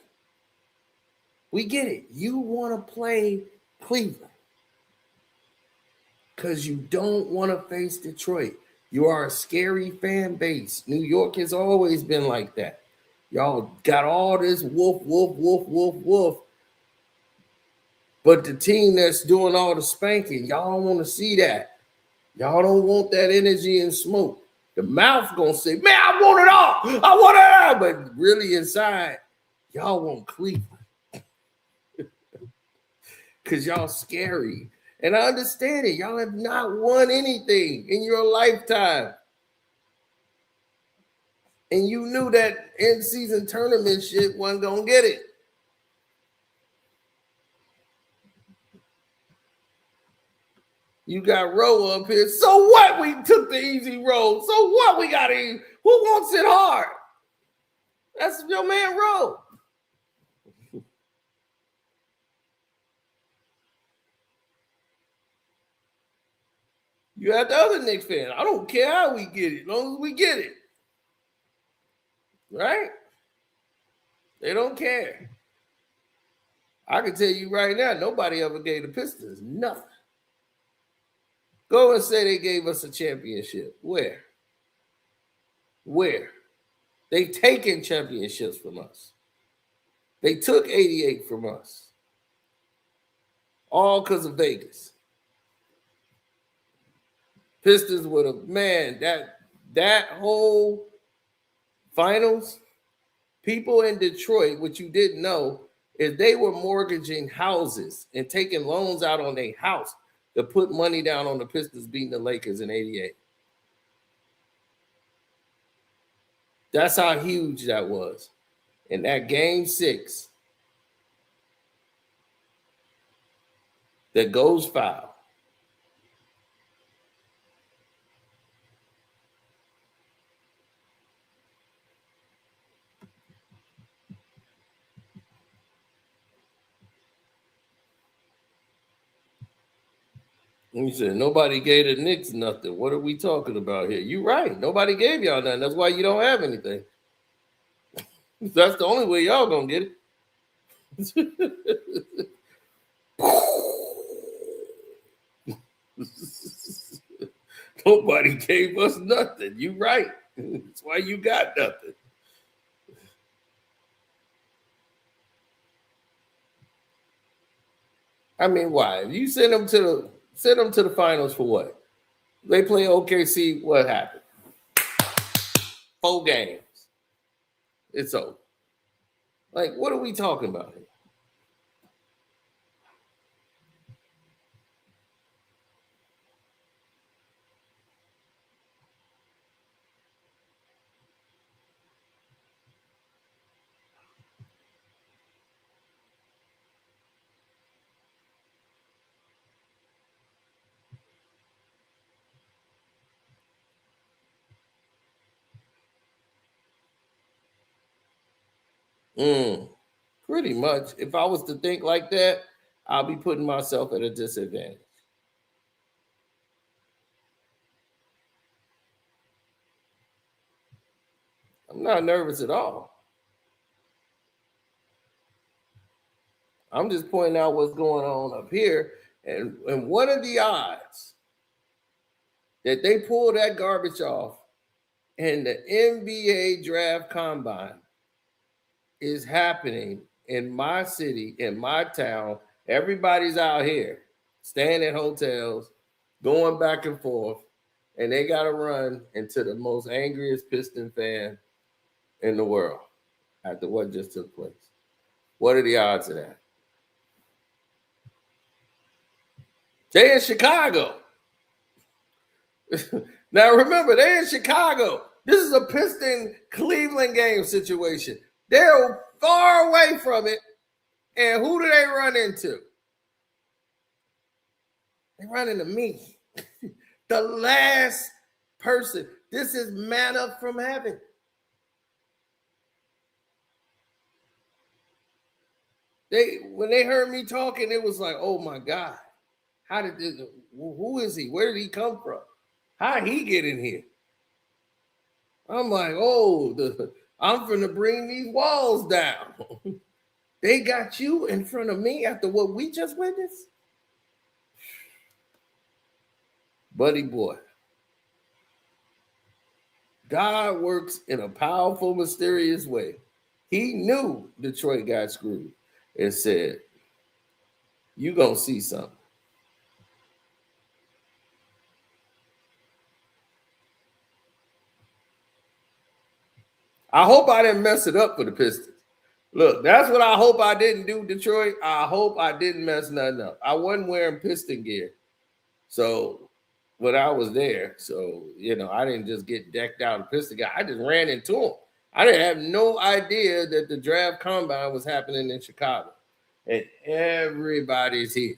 We get it. You want to play Cleveland because you don't want to face Detroit. You are a scary fan base. New York has always been like that. Y'all got all this woof, woof, woof, woof, woof. But the team that's doing all the spanking, y'all don't want to see that. Y'all don't want that energy and smoke. The mouth gonna say, man, I want it all. I want it all. But really inside, y'all want Cleveland. Because y'all scary. And I understand it. Y'all have not won anything in your lifetime. And you knew that in-season tournament shit wasn't gonna get it. You got Rowe up here. So what? We took the easy road. So what? We got to. Who wants it hard? That's your man Rowe. You have the other Knicks fan. I don't care how we get it, as long as we get it. Right? They don't care. I can tell you right now, nobody ever gave the Pistons nothing. Go and say they gave us a championship. Where? Where? They taken championships from us. They took 88 from us. All because of Vegas. Pistons would have, man, that whole finals, people in Detroit, what you didn't know, is they were mortgaging houses and taking loans out on their house to put money down on the Pistons beating the Lakers in 88. That's how huge that was. In that game 6, that goes foul. You said nobody gave the Knicks nothing. What are we talking about here? You're right. Nobody gave y'all nothing. That's why you don't have anything. That's the only way y'all gonna get it. Nobody gave us nothing. You right. That's why you got nothing. I mean, why? You send them to the finals for what? They play OKC. What happened? 4 games. It's over. Like, what are we talking about here? Pretty much. If I was to think like that, I'll be putting myself at a disadvantage. I'm not nervous at all. I'm just pointing out what's going on up here. And what are the odds that they pull that garbage off and the NBA draft combine is happening in my city, in my town? Everybody's out here staying at hotels, going back and forth, and they got to run into the most angriest Piston fan in the world after what just took place. What are the odds of that? They in Chicago. Now remember, they're in Chicago. This is a Piston Cleveland game situation. They're far away from it. And who do they run into? They run into me. The last person. This is manna from heaven. When they heard me talking, it was like, oh my God. How did this? Who is he? Where did he come from? How did he get in here? I'm like, I'm finna bring these walls down. They got you in front of me after what we just witnessed? Buddy boy. God works in a powerful, mysterious way. He knew Detroit got screwed and said, you gonna see something. I hope I didn't mess it up for the Pistons. Look, that's what I hope I didn't do, Detroit. I hope I didn't mess nothing up. I wasn't wearing Piston gear. So when I was there, I didn't just get decked out of Piston gear. I just ran into him. I didn't have no idea that the draft combine was happening in Chicago. And everybody's here.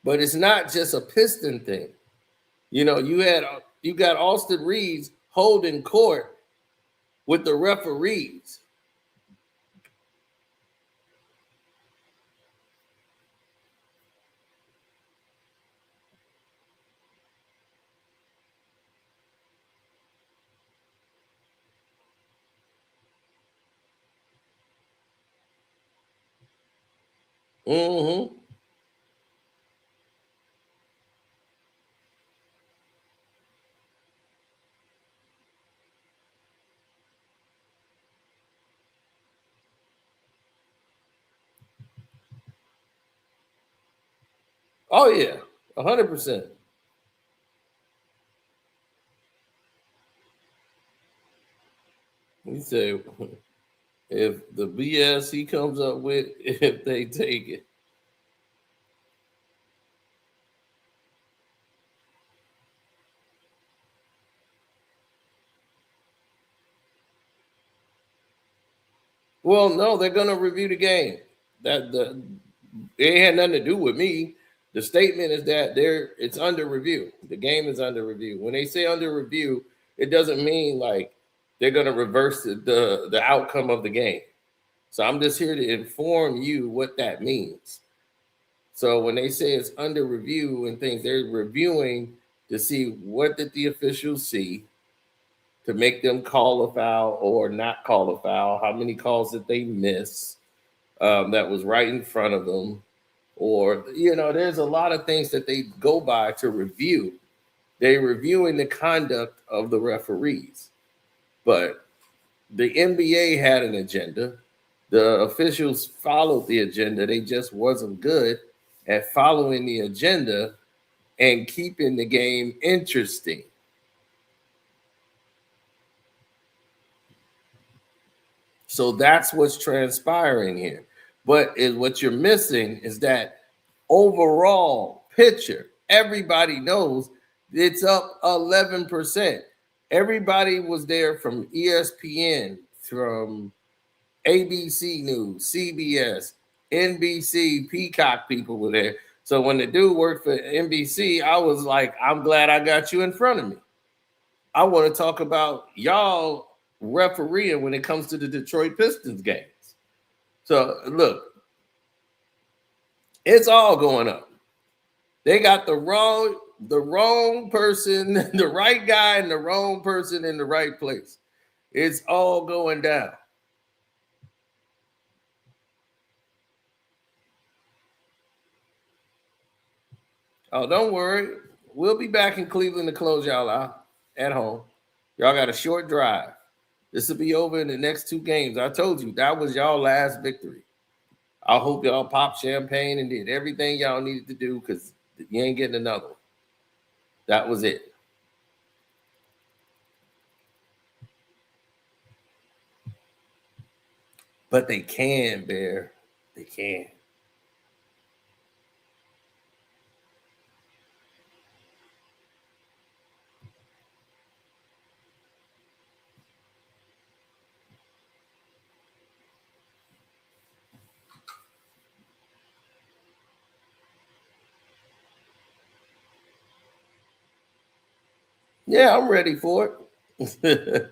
But it's not just a Piston thing. You got Austin Reeves holding court with the referees. Mm-hmm. Oh, yeah, 100%. He said, if the BS he comes up with, if they take it. Well, no, they're going to review the game. It had nothing to do with me. The statement is that it's under review. The game is under review. When they say under review, it doesn't mean like they're going to reverse the outcome of the game. So I'm just here to inform you what that means. So when they say it's under review and things, they're reviewing to see what did the officials see to make them call a foul or not call a foul. How many calls did they miss that was right in front of them? Or, there's a lot of things that they go by to review. They're reviewing the conduct of the referees. But the NBA had an agenda. The officials followed the agenda. They just wasn't good at following the agenda and keeping the game interesting. So that's what's transpiring here. But what you're missing is that overall picture, everybody knows it's up 11%. Everybody was there from ESPN, from ABC News, CBS, NBC, Peacock people were there. So when the dude worked for NBC, I was like, I'm glad I got you in front of me. I want to talk about y'all refereeing when it comes to the Detroit Pistons games. So look, it's all going up. They got the wrong person, the right guy, and the wrong person in the right place. It's all going down. Oh, don't worry. We'll be back in Cleveland to close y'all out at home. Y'all got a short drive. This will be over in the next 2 games. I told you that was y'all last victory. I hope y'all popped champagne and did everything y'all needed to do because you ain't getting another one. That was it. But they can, Bear. They can. Yeah, I'm ready for it.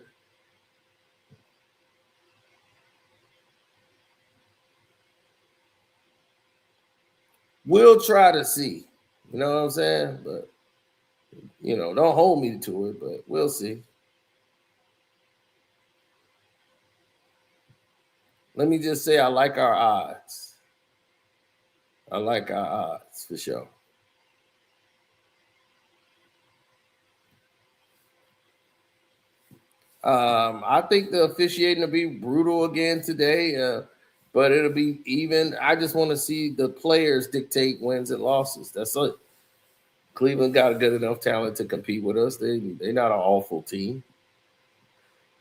We'll try to see. You know what I'm saying? But, don't hold me to it, but we'll see. Let me just say I like our odds. I like our odds for sure. I think the officiating will be brutal again today, but it'll be even. I just want to see the players dictate wins and losses. That's it. Cleveland got a good enough talent to compete with us. They're not an awful team.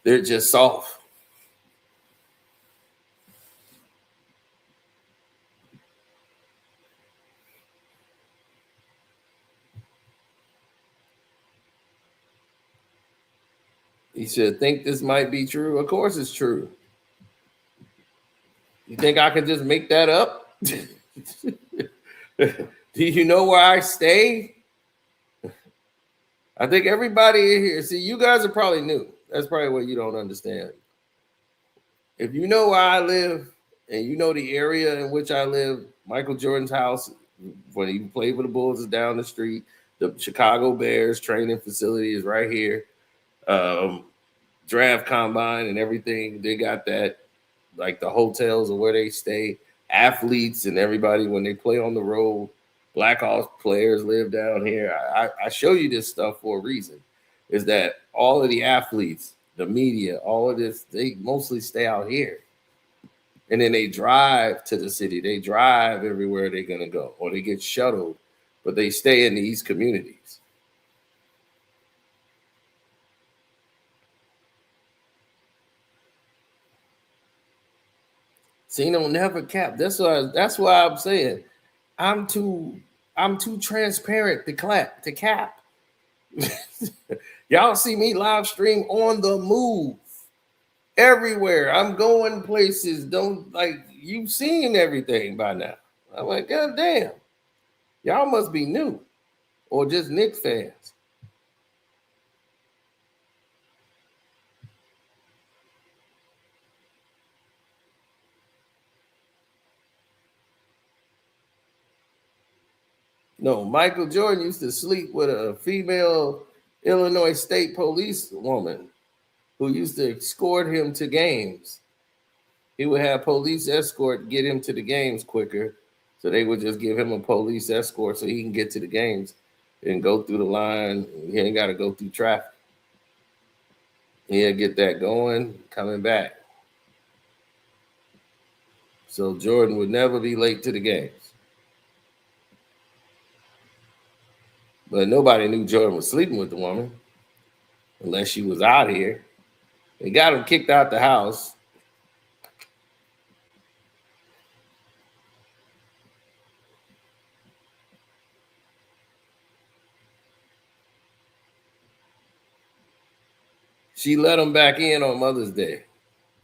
They're just soft. You should think this might be true. Of course it's true. You think I can just make that up? Do you know where I stay? I think everybody here, see, you guys are probably new. That's probably what you don't understand. If you know where I live and you know the area in which I live, Michael Jordan's house, when he played for the Bulls, is down the street. The Chicago Bears training facility is right here. Draft combine and everything, they got that, like the hotels or where they stay, athletes and everybody when they play on the road. Blackhawks players live down here. I show you this stuff for a reason, is that all of the athletes, the media, all of this, they mostly stay out here. And then they drive to the city. They drive everywhere they're going to go, or they get shuttled, but they stay in these communities. See, never cap. That's why I'm saying I'm too transparent to cap. Y'all see me live stream on the move everywhere. I'm going places. You've seen everything by now. I'm like, God damn. Y'all must be new or just Knicks fans. No, Michael Jordan used to sleep with a female Illinois State police woman who used to escort him to games. He would have police escort get him to the games quicker. So they would just give him a police escort so he can get to the games and go through the line. He ain't got to go through traffic. He'll get that going, coming back. So Jordan would never be late to the games. But nobody knew Jordan was sleeping with the woman unless she was out here. They got him kicked out the house. She let him back in on Mother's Day.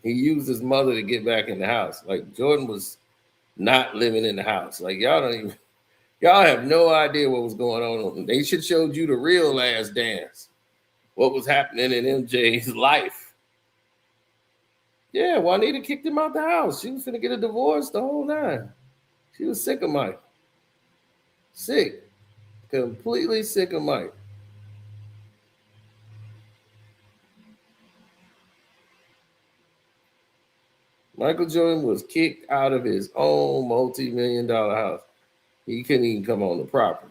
He used his mother to get back in the house. Like Jordan was not living in the house. Like y'all have no idea what was going on. They should showed you the real Last Dance. What was happening in MJ's life. Yeah, Juanita kicked him out the house. She was finna get a divorce the whole nine. She was sick of Mike. Sick. Completely sick of Mike. Michael Jordan was kicked out of his own multi-million-dollar house. He couldn't even come on the property.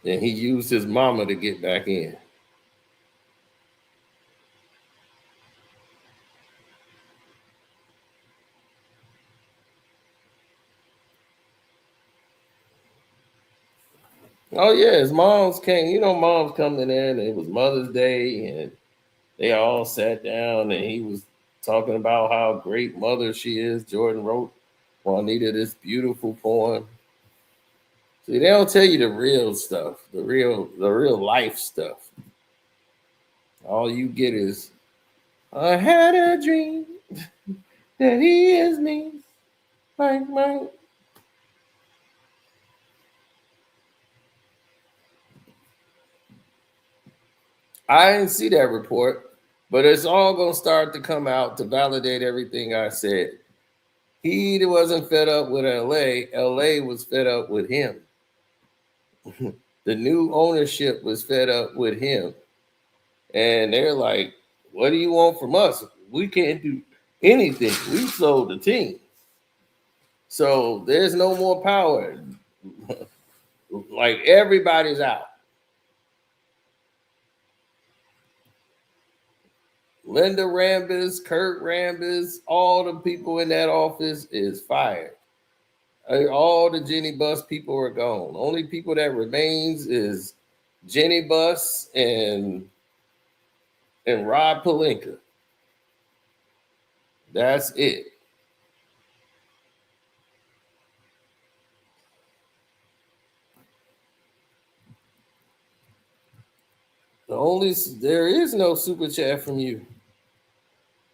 And he used his mama to get back in. Oh, yeah, his moms came. You know, moms come in there, and it was Mother's Day, and they all sat down, and he was talking about how great mother she is. Jordan wrote Juanita this beautiful poem. See, they don't tell you the real stuff, the real life stuff. All you get is, I had a dream that he is me, like mine. I didn't see that report, but it's all going to start to come out to validate everything I said. He wasn't fed up with LA. LA was fed up with him. The new ownership was fed up with him. And they're like, what do you want from us? We can't do anything. We sold the team. So there's no more power. Like everybody's out. Linda Rambis, Kurt Rambis, all the people in that office is fired. All the Jenny Bus people are gone. Only people that remains is Jenny Bus and Rob Pelinka. That's it. There is no super chat from you.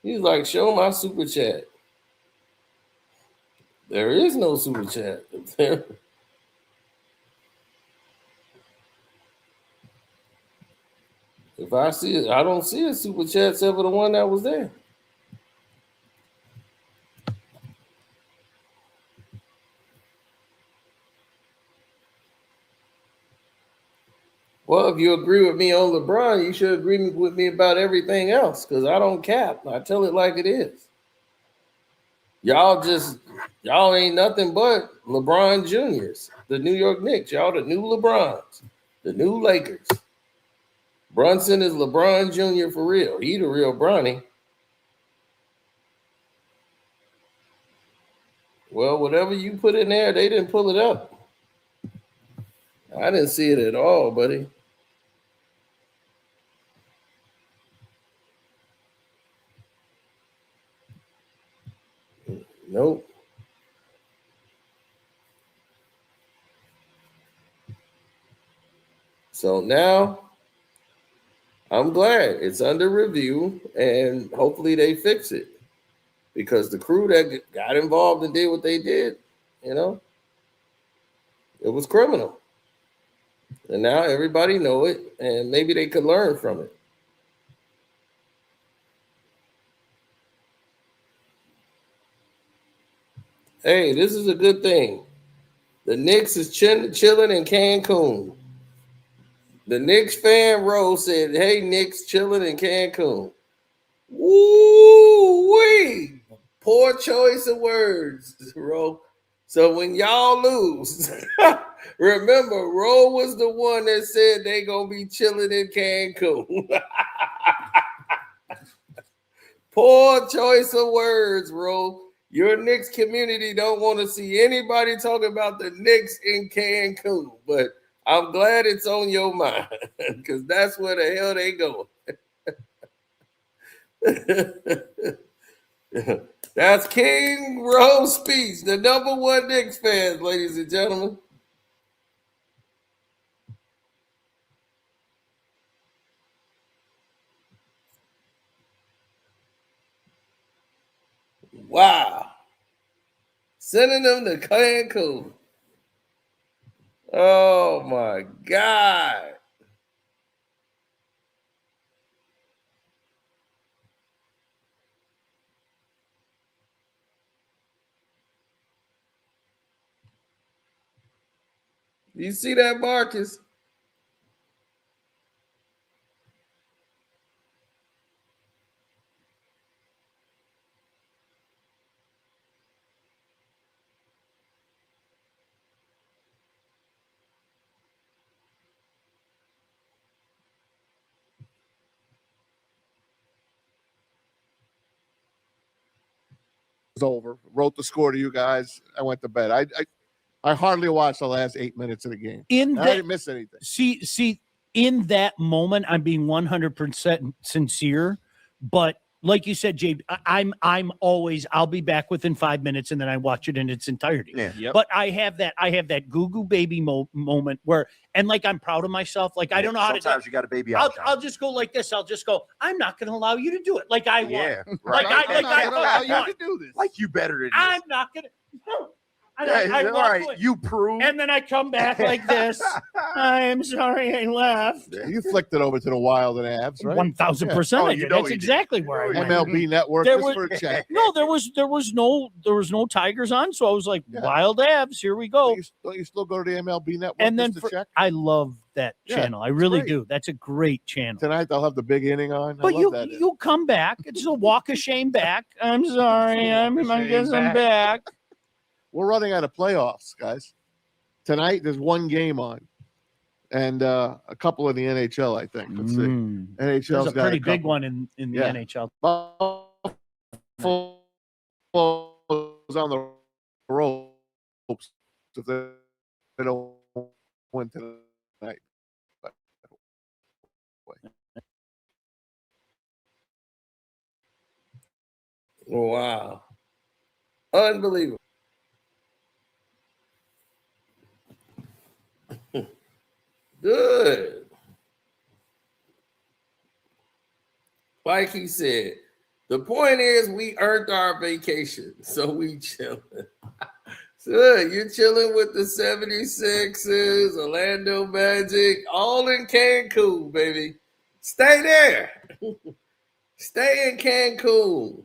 He's like, show my super chat. There is no super chat. If I see it, I don't see a super chat except for the one that was there. Well, if you agree with me on LeBron, you should agree with me about everything else because I don't cap. I tell it like it is. Y'all ain't nothing but LeBron Juniors, the New York Knicks. Y'all the new LeBrons, the new Lakers. Brunson is LeBron Jr. for real. He the real Bronny. Well, whatever you put in there, they didn't pull it up. I didn't see it at all, buddy. Nope. So now I'm glad it's under review and hopefully they fix it. because the crew that got involved and did what they did, you know, it was criminal. And now everybody know it, and maybe they could learn from it. Hey, this is a good thing. The Knicks is chilling in Cancun. The Knicks fan row said, hey, Knicks chilling in Cancun. Woo-wee. Poor choice of words, Ro. So when y'all lose, remember, Ro was the one that said they gonna be chilling in Cancun. Poor choice of words, Ro. Your Knicks community don't want to see anybody talking about the Knicks in Cancun, but I'm glad it's on your mind because that's where the hell they going. That's King Rose speech, the #1 Knicks fans, ladies and gentlemen. Wow. Sending them to Cancun. Oh my God. You see that, Marcus? Was over. Wrote the score to you guys. I went to bed. I hardly watched the last 8 minutes of the game. I didn't miss anything. See, in that moment, I'm being 100% sincere, but like you said, Jay, I'm always, I'll be back within 5 minutes and then I watch it in its entirety. Yeah. Yep. But I have that goo baby moment where, and like, I'm proud of myself. Like, I don't know how to. Sometimes you got a baby out. I'll just go like this. I'll just go, I'm not going to allow you to do it. Like I want. Yeah, right. Like I'm not gonna allow want. you to do this. Like you better than this. I'm not going to. Yeah, all right, you prove. And then I come back like this. I'm sorry I left. You flicked it over to the Wild and Avs, right? 1,000%. Oh, I you did. know That's he did. exactly where I went. MLB Network There just was- for a check. No, there was no Tigers on, so I was like, Yeah. Wild Avs, here we go. Don't you still go to the MLB Network And then just to check? I love that Yeah, channel. I really great. do. That's a great channel. Tonight they'll have the big inning on. I But love that. you come back. It's a walk of shame back. I'm sorry. I guess I'm back. We're running out of playoffs, guys. Tonight there's one game on, and a couple in the NHL. I think. Let's see. NHL's There's a got pretty a big couple. one in the Yeah. NHL. Buffalo's on the ropes if they don't win tonight. Wow. Unbelievable. Good. Like he said, the point is we earned our vacation, so we chilling. So you're chilling with the 76ers, Orlando Magic, all in Cancun, baby. Stay there. Stay in Cancun.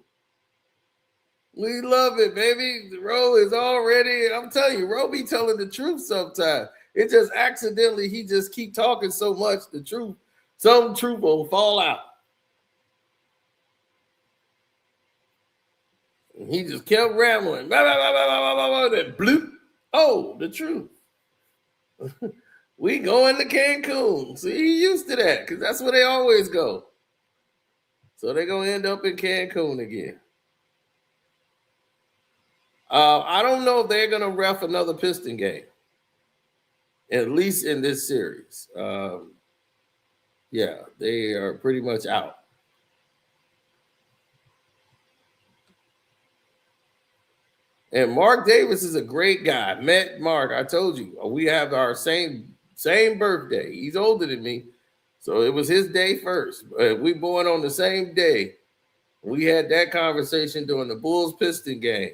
We love it, baby. Ro is already, I'm telling you, Ro be telling the truth sometimes. It just accidentally, he just keep talking so much, the truth, some truth will fall out. And he just kept rambling. Blah, blah, blah, blah, blah, blah, blah, then bloop. Oh, the truth. We going to Cancun. See, he used to that because that's where they always go. So they're going to end up in Cancun again. I don't know if they're going to ref another Piston game, at least in this series. Yeah, they are pretty much out. And Mark Davis is a great guy. Met Mark. I told you, we have our same birthday. He's older than me. So it was his day first. We born on the same day. We had that conversation during the Bulls-Piston game.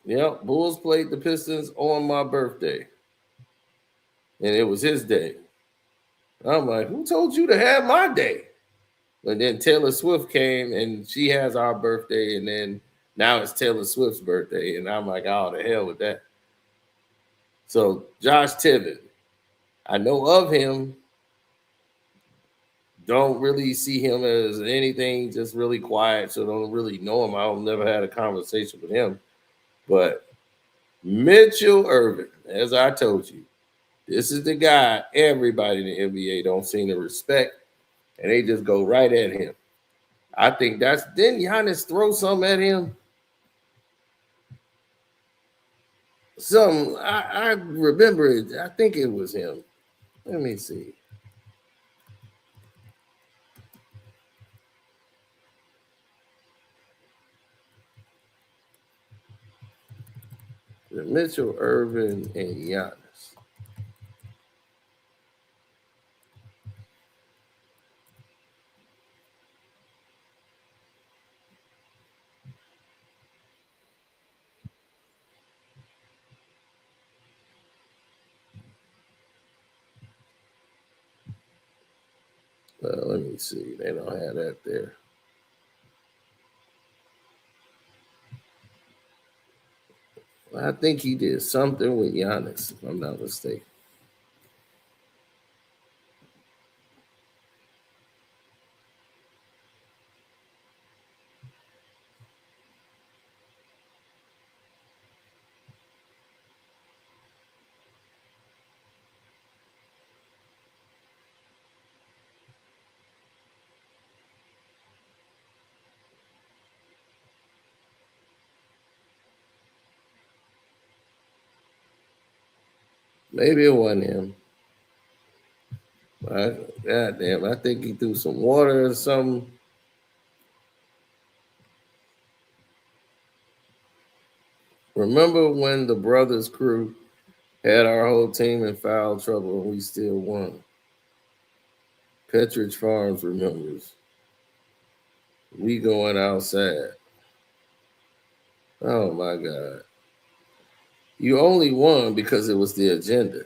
Yep, Bulls played the Pistons on my birthday. And it was his day. I'm like, who told you to have my day? But then Taylor Swift came and she has our birthday, and then now it's Taylor Swift's birthday. And I'm like, oh, the hell with that. So Josh Tibbett, I know of him. Don't really see him as anything, just really quiet. So don't really know him. I've never had a conversation with him. But Mitchell Irvin, as I told you, this is the guy everybody in the NBA don't seem to respect, and they just go right at him. I think didn't Giannis throw something at him? I remember it. I think it was him. Let me see. Mitchell Irvin and Giannis. Let me see. They don't have that there. I think he did something with Giannis, if I'm not mistaken. Maybe it wasn't him. God damn, I think he threw some water or something. Remember when the Brothers crew had our whole team in foul trouble and we still won? Petridge Farms remembers. We going outside. Oh my God. You only won because it was the agenda.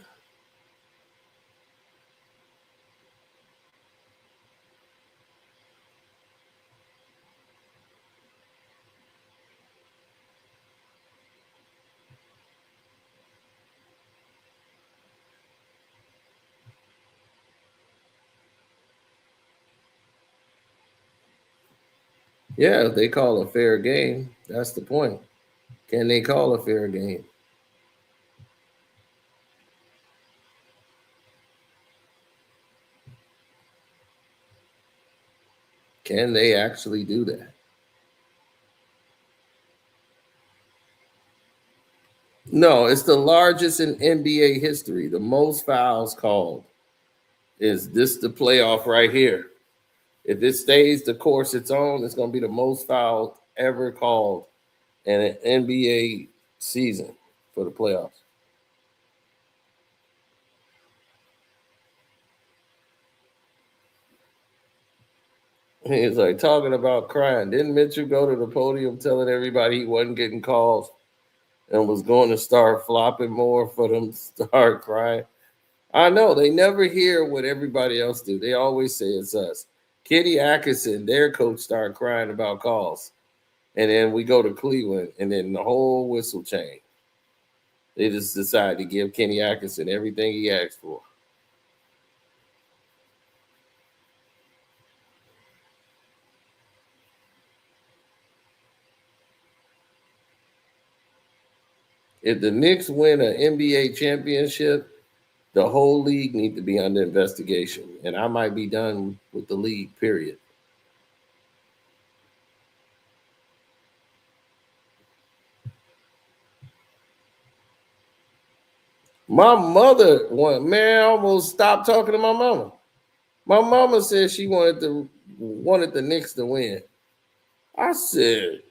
Yeah, if they call a fair game, that's the point. Can they call a fair game? Can they actually do that? No, it's the largest in NBA history. The most fouls called. Is this the playoff right here? If it stays the course it's on, it's going to be the most fouls ever called in an NBA season for the playoffs. He's like talking about crying. Didn't Mitchell go to the podium telling everybody he wasn't getting calls and was going to start flopping more for them to start crying? I know they never hear what everybody else do. They always say it's us. Kenny Atkinson, their coach, started crying about calls. And then we go to Cleveland, and then the whole whistle change. They just decide to give Kenny Atkinson everything he asked for. If the Knicks win an NBA championship, the whole league need to be under investigation. And I might be done with the league, period. My mother, I almost stopped talking to my mama. My mama said she wanted the Knicks to win. I said,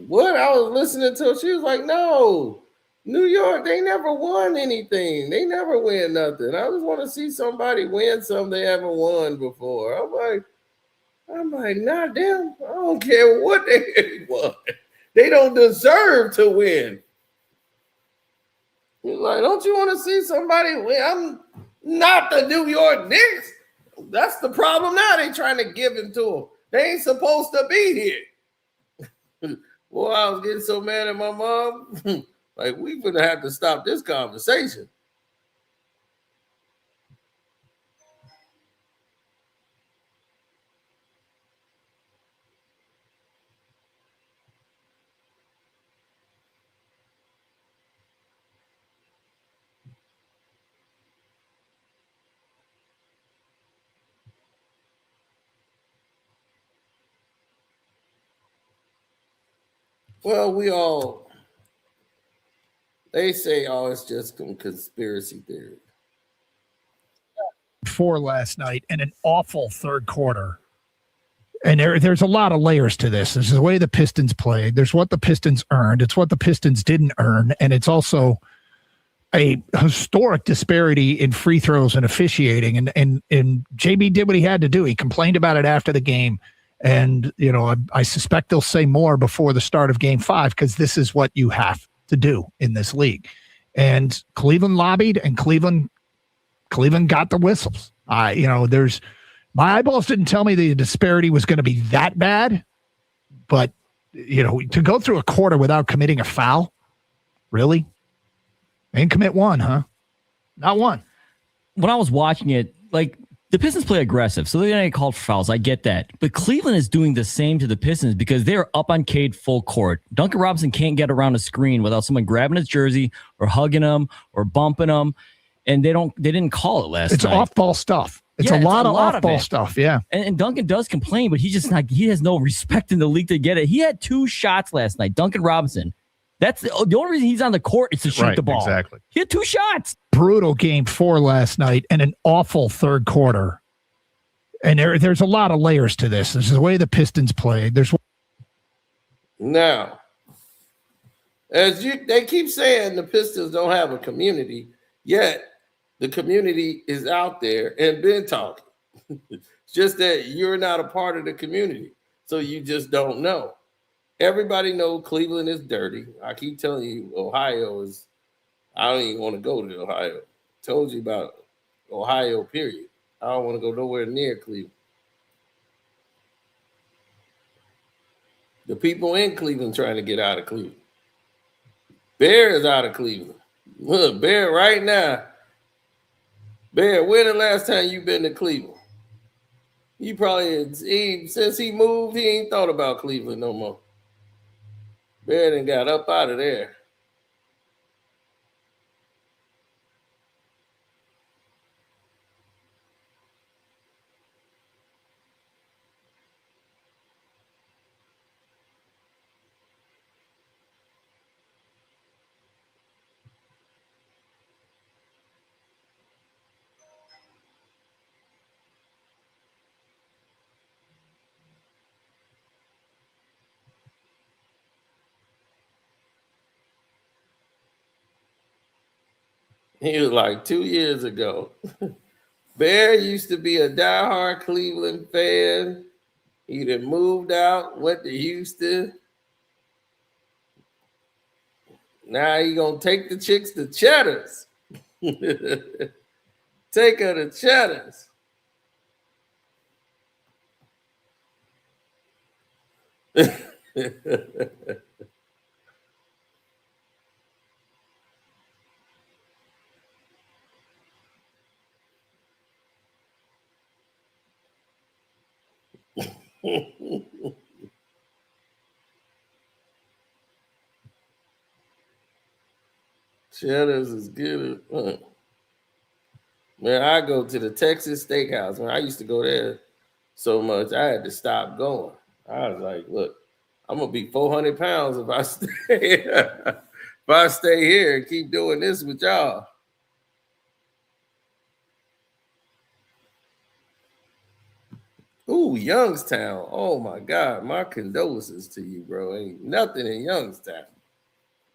what? I was listening to her. She was like, no, New York, they never won anything. They never win nothing. I just want to see somebody win something they haven't won before. I'm like, nah, damn, I don't care what they won. They don't deserve to win. You're like, don't you want to see somebody win? I'm not the New York Knicks. That's the problem now. They trying to give it to them. They ain't supposed to be here. Boy, I was getting so mad at my mom. Like, we're going to have to stop this conversation. Well, they say, oh, it's just some conspiracy theory. 4 last night and an awful third quarter. And there's a lot of layers to this. There's the way the Pistons played. There's what the Pistons earned. It's what the Pistons didn't earn. And it's also a historic disparity in free throws and officiating. And JB did what he had to do. He complained about it after the game. And, you know, I suspect they'll say more before the start of Game 5 because this is what you have to do in this league. And Cleveland lobbied, and Cleveland got the whistles. My eyeballs didn't tell me the disparity was going to be that bad, but to go through a quarter without committing a foul, really? They didn't commit one, huh? Not one. When I was watching it, like, the Pistons play aggressive, so they're going to get called for fouls. I get that. But Cleveland is doing the same to the Pistons because they're up on Cade full court. Duncan Robinson can't get around a screen without someone grabbing his jersey or hugging him or bumping him. And they didn't call it last night. It's off-ball stuff. It's a lot of off-ball stuff, yeah. And Duncan does complain, but he has no respect in the league to get it. He had 2 shots last night, Duncan Robinson. That's the only reason he's on the court is to shoot the ball. Exactly. He had 2 shots. Brutal Game 4 last night and an awful third quarter. And there's a lot of layers to this. This is the way the Pistons played. Now, they keep saying the Pistons don't have a community, yet the community is out there and been talking. It's just that you're not a part of the community, so you just don't know. Everybody knows Cleveland is dirty. I keep telling you, Ohio is. I don't even want to go to Ohio. Told you about Ohio, period. I don't want to go nowhere near Cleveland. The people in Cleveland trying to get out of Cleveland. Bear is out of Cleveland. Look, Bear right now. Bear, when the last time you been to Cleveland? He probably, since he moved, he ain't thought about Cleveland no more. Bear done got up out of there. He was like 2 years ago. Bear used to be a diehard Cleveland fan. He done moved out, went to Houston. Now he gonna take the chicks to Cheddar's. Take her to Cheddar's. Cheddar's is good. Man, I go to the Texas Steakhouse. Man, I used to go there so much I had to stop going. I was like, look, I'm gonna be 400 pounds if I stay here and keep doing this with y'all. Ooh, Youngstown. Oh my God. My condolences to you, bro. Ain't nothing in Youngstown.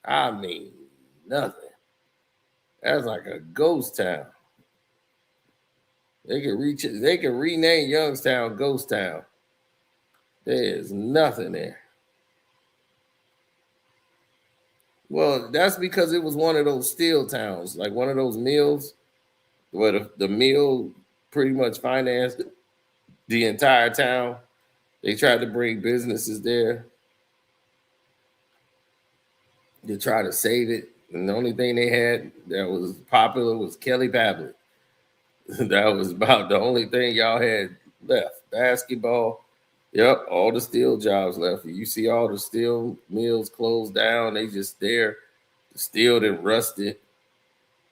I mean, nothing. That's like a ghost town. They can rename Youngstown Ghost Town. There is nothing there. Well, that's because it was one of those steel towns, like one of those mills where the mill pretty much financed the entire town. They tried to bring businesses there. They tried to save it. And the only thing they had that was popular was Kelly Pablet. That was about the only thing y'all had left. Basketball. Yep, all the steel jobs left. You see all the steel mills closed down. They just there. The steel that rusted.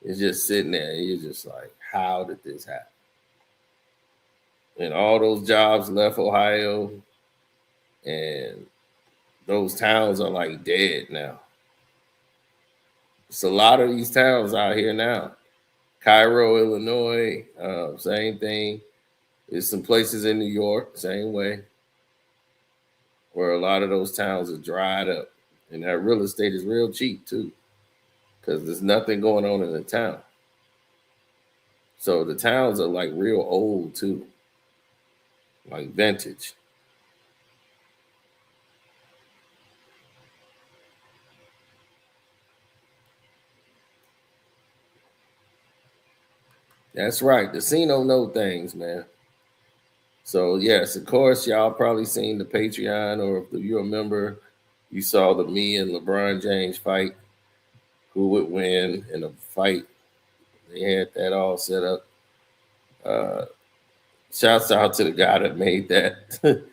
It's just sitting there. You're just like, how did this happen? And all those jobs left Ohio. And those towns are like dead now. It's a lot of these towns out here now. Cairo, Illinois, same thing. There's some places in New York, same way, where a lot of those towns are dried up. And that real estate is real cheap, too, because there's nothing going on in the town. So the towns are like real old, too, like vintage. That's right. The Casino know things, man. So, yes, of course, y'all probably seen the Patreon, or if you're a member, you saw the me and LeBron James fight, who would win in a fight. They had that all set up. Shouts out to the guy that made that.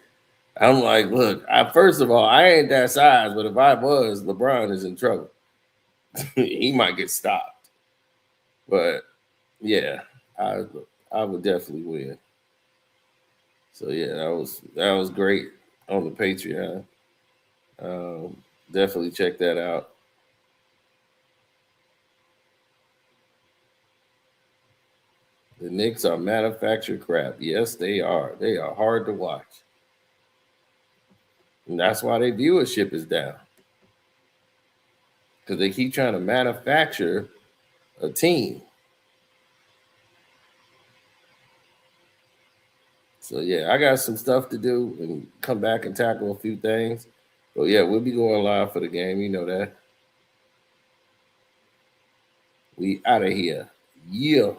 I'm like, look, first of all, I ain't that size, but if I was, LeBron is in trouble. He might get stopped. But, yeah. I would definitely win. So yeah, that was great on the Patreon. Definitely check that out. The Knicks are manufactured crap. Yes, they are. They are hard to watch. And that's why their viewership is down. Because they keep trying to manufacture a team. So, yeah, I got some stuff to do and come back and tackle a few things. But, yeah, we'll be going live for the game. You know that. We out of here. Yeah.